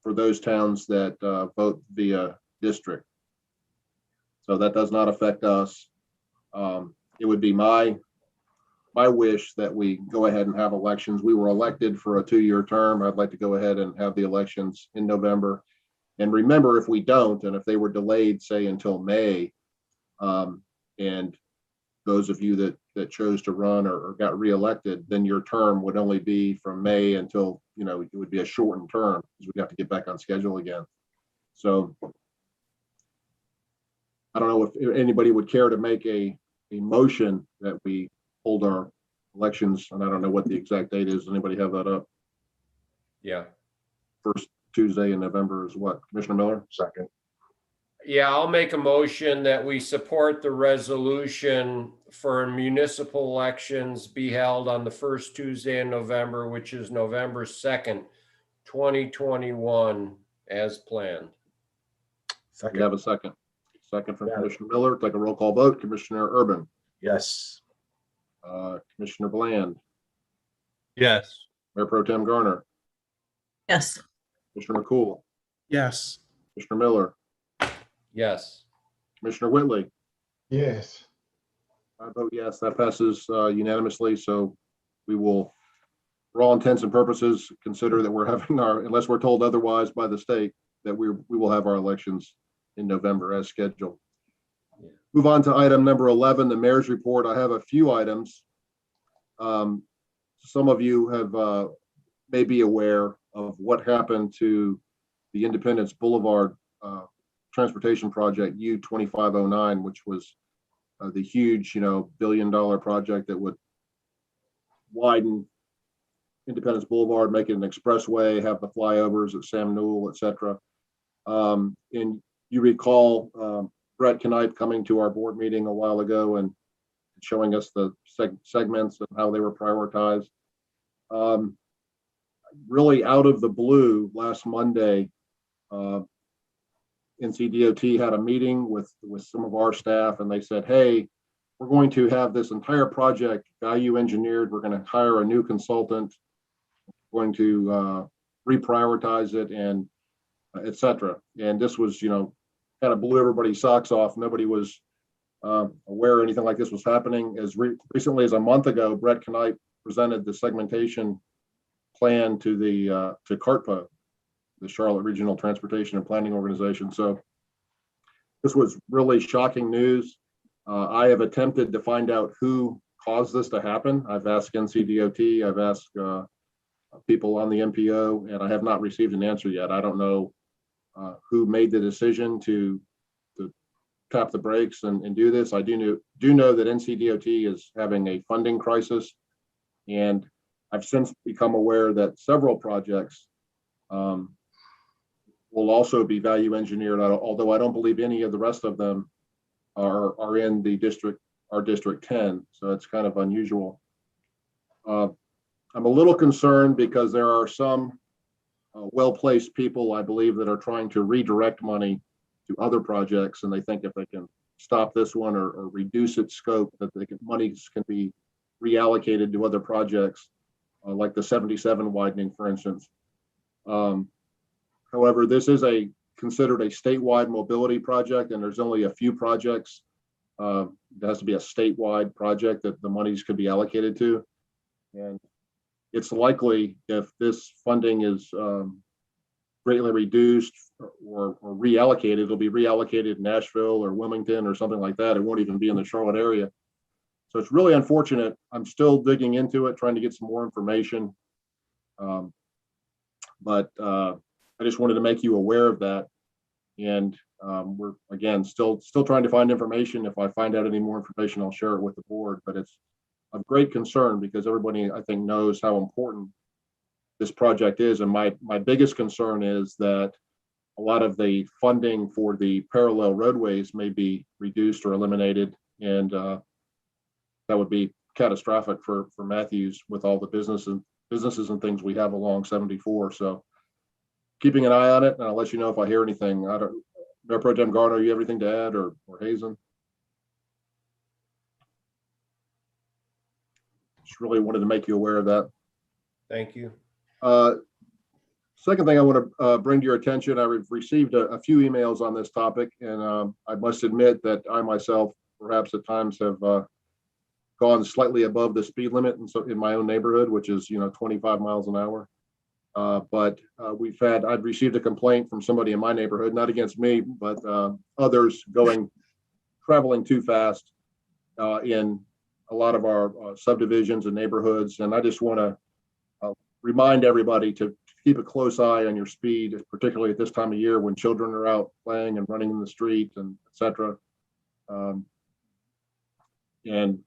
for those towns that vote via district. So that does not affect us. It would be my wish that we go ahead and have elections. We were elected for a 2-year term. I'd like to go ahead and have the elections in November. And remember, if we don't, and if they were delayed, say until May, and those of you that chose to run or got reelected, then your term would only be from May until, it would be a shortened term, because we'd have to get back on schedule again. So I don't know if anybody would care to make a motion that we hold our elections, and I don't know what the exact date is. Anybody have that up? Yeah. First Tuesday in November is what? Commissioner Miller? Second. Yeah, I'll make a motion that we support the resolution for municipal elections be held on the first Tuesday in November, which is November 2nd, 2021, as planned. Second. We have a second. Second from Commissioner Miller. Take a roll call vote. Commissioner Urban? Yes. Commissioner Bland, Yes. Mayor Pro Tem Garner, Yes. Commissioner McCool, Yes. Commissioner Miller, Yes. Commissioner Whitley. Yes. I vote yes, that passes unanimously. So we will, for all intents and purposes, consider that we're having our, unless we're told otherwise by the state, that we will have our elections in November as scheduled. Move on to item number 11, the mayor's report. I have a few items. Some of you have may be aware of what happened to the Independence Boulevard transportation project U-2509, which was the huge, billion-dollar project that would widen Independence Boulevard, make it an expressway, have the flyovers at Sam Newell, et cetera. And you recall Brett Knipe coming to our board meeting a while ago and showing us the segments of how they were prioritized. Really out of the blue, last Monday, NCDOT had a meeting with some of our staff, and they said, hey, we're going to have this entire project value engineered. We're going to hire a new consultant, going to reprioritize it, and et cetera. And this was, kind of blew everybody's socks off. Nobody was aware anything like this was happening. As recently as a month ago, Brett Knipe presented the segmentation plan to the to CARTPA, the Charlotte Regional Transportation and Planning Organization. So this was really shocking news. I have attempted to find out who caused this to happen. I've asked NCDOT, I've asked people on the MPO, and I have not received an answer yet. I don't know who made the decision to tap the brakes and do this. I do know that NCDOT is having a funding crisis, and I've since become aware that several projects will also be value engineered, although I don't believe any of the rest of them are in the district, our District 10. So it's kind of unusual. I'm a little concerned because there are some well-placed people, I believe, that are trying to redirect money to other projects, and they think if they can stop this one or reduce its scope, that monies can be reallocated to other projects, like the 77 widening, for instance. However, this is considered a statewide mobility project, and there's only a few projects. It has to be a statewide project that the monies could be allocated to. And it's likely if this funding is greatly reduced or reallocated, it'll be reallocated in Nashville or Wilmington or something like that. It won't even be in the Charlotte area. So it's really unfortunate. I'm still digging into it, trying to get some more information. But I just wanted to make you aware of that. And we're, again, still trying to find information. If I find out any more information, I'll share it with the board. But it's of great concern because everybody, I think, knows how important this project is. And my biggest concern is that a lot of the funding for the parallel roadways may be reduced or eliminated. And that would be catastrophic for Matthews with all the businesses and things we have along 74. So keeping an eye on it, and I'll let you know if I hear anything. Mayor Pro Tem Garner, you have anything to add, or Hazen? Just really wanted to make you aware of that. Thank you. Second thing I want to bring to your attention, I've received a few emails on this topic, and I must admit that I myself perhaps at times have gone slightly above the speed limit in my own neighborhood, which is 25 miles an hour. But I've received a complaint from somebody in my neighborhood, not against me, but others traveling too fast in a lot of our subdivisions and neighborhoods. And I just want to remind everybody to keep a close eye on your speed, particularly at this time of year when children are out playing and running in the street and et cetera. And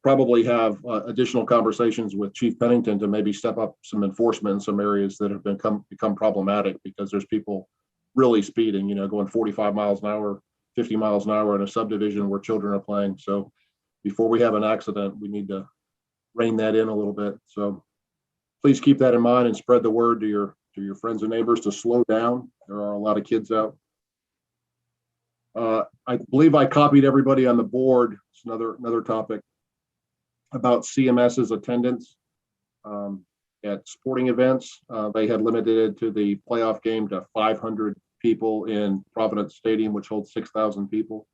probably have additional conversations with Chief Pennington to maybe step up some enforcement in some areas that have become problematic because there's people really speeding, going 45 miles an hour, 50 miles an hour in a subdivision where children are playing. So before we have an accident, we need to rein that in a little bit. So please keep that in mind and spread the word to your friends and neighbors to slow down. There are a lot of kids out. I believe I copied everybody on the board. It's another topic. about CMS's attendance at sporting events. They had limited it to the playoff game to 500 people in Providence Stadium, which holds 6,000 people.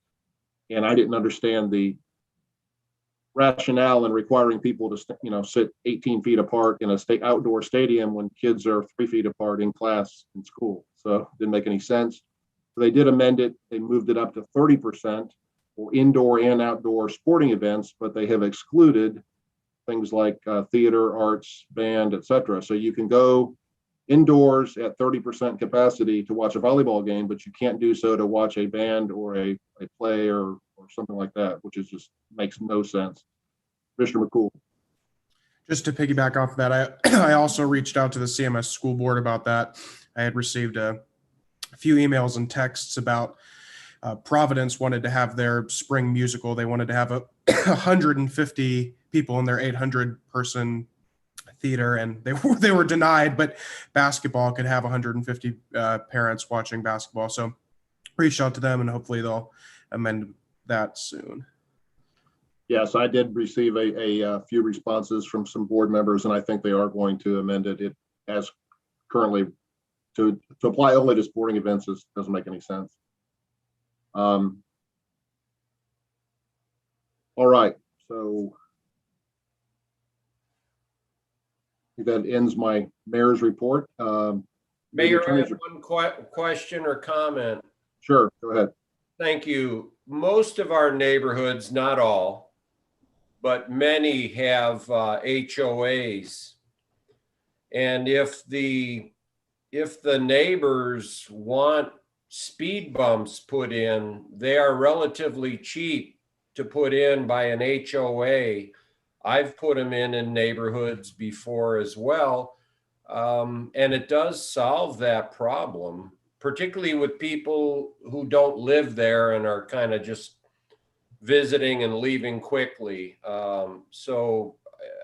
And I didn't understand the rationale in requiring people to, sit 18 feet apart in a outdoor stadium when kids are 3 feet apart in class in school. So it didn't make any sense. So they did amend it. They moved it up to 30% for indoor and outdoor sporting events, but they have excluded things like theater, arts, band, etc. So you can go indoors at 30% capacity to watch a volleyball game, but you can't do so to watch a band or a play or something like that, which is just makes no sense. Commissioner McCool. Just to piggyback off of that, I also reached out to the CMS school board about that. I had received a few emails and texts about Providence wanted to have their spring musical. They wanted to have 150 people in their 800 person theater, and they were denied, but basketball could have 150 parents watching basketball. So reached out to them, and hopefully they'll amend that soon. Yes, I did receive a few responses from some board members, and I think they are going to amend it. It as currently to apply only to sporting events doesn't make any sense. All right, so that ends my mayor's report. Mayor, I have one question or comment. Sure, go ahead. Thank you. Most of our neighborhoods, not all, but many have HOAs. And if the neighbors want speed bumps put in, they are relatively cheap to put in by an HOA. I've put them in neighborhoods before as well. And it does solve that problem, particularly with people who don't live there and are kind of just visiting and leaving quickly. So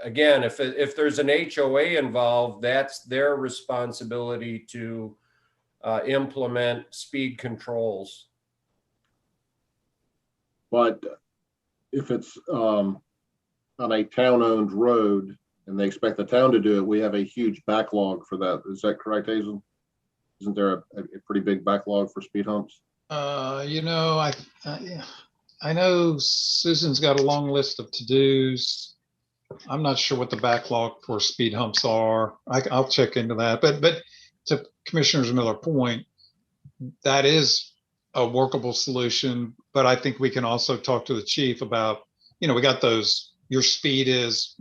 again, if there's an HOA involved, that's their responsibility to implement speed controls. But if it's on a town-owned road and they expect the town to do it, we have a huge backlog for that. Is that correct, Hazel? Isn't there a pretty big backlog for speed humps? I know Susan's got a long list of to-dos. I'm not sure what the backlog for speed humps are. I'll check into that. But to Commissioner Miller's point, that is a workable solution. But I think we can also talk to the chief about, we got those, your speed is,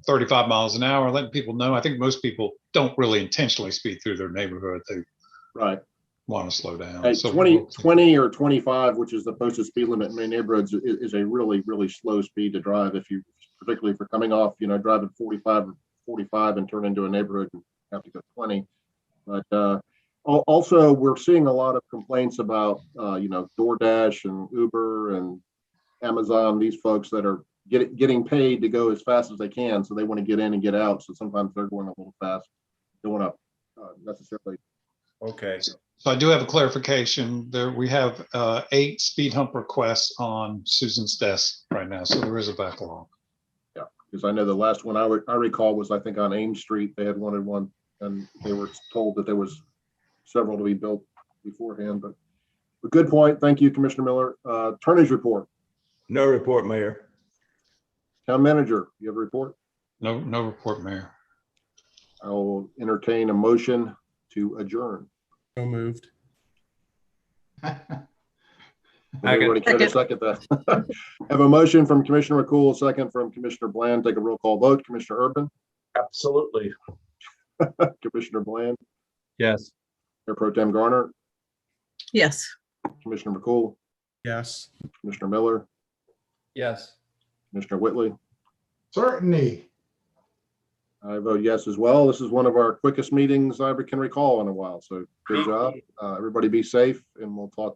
35 miles an hour, letting people know. I think most people don't really intentionally speed through their neighborhood. They want to slow down. Hey, So 20 or 25, which is the posted speed limit in many neighborhoods, is a really, really slow speed to drive. Particularly if you're coming off, driving 45 and turn into a neighborhood and have to go 20. But also we're seeing a lot of complaints about, DoorDash and Uber and Amazon, these folks that are getting paid to go as fast as they can. So they want to get in and get out. So sometimes they're going a little fast. They want to necessarily. Okay. So I do have a clarification there. We have 8 speed hump requests on Susan's desk right now. So there is a backlog. Yeah, because I know the last one I recall was, I think, on Ames Street. They had wanted one and they were told that there was several to be built beforehand. But a good point. Thank you, Commissioner Miller. Attorney's report. No report, Mayor. Town manager, you have a report? No report, Mayor. I will entertain a motion to adjourn. So moved. Everybody care to second that? Have a motion from Commissioner McCool, a second from Commissioner Bland. Take a roll call vote. Commissioner Urban? Absolutely. Commissioner Bland? Yes. Mayor Pro Tem Garner? Yes. Commissioner McCool? Yes. Commissioner Miller? Yes. Commissioner Whitley? Certainly. I vote yes as well. This is one of our quickest meetings I can recall in a while. So good job. Everybody be safe, and we'll talk to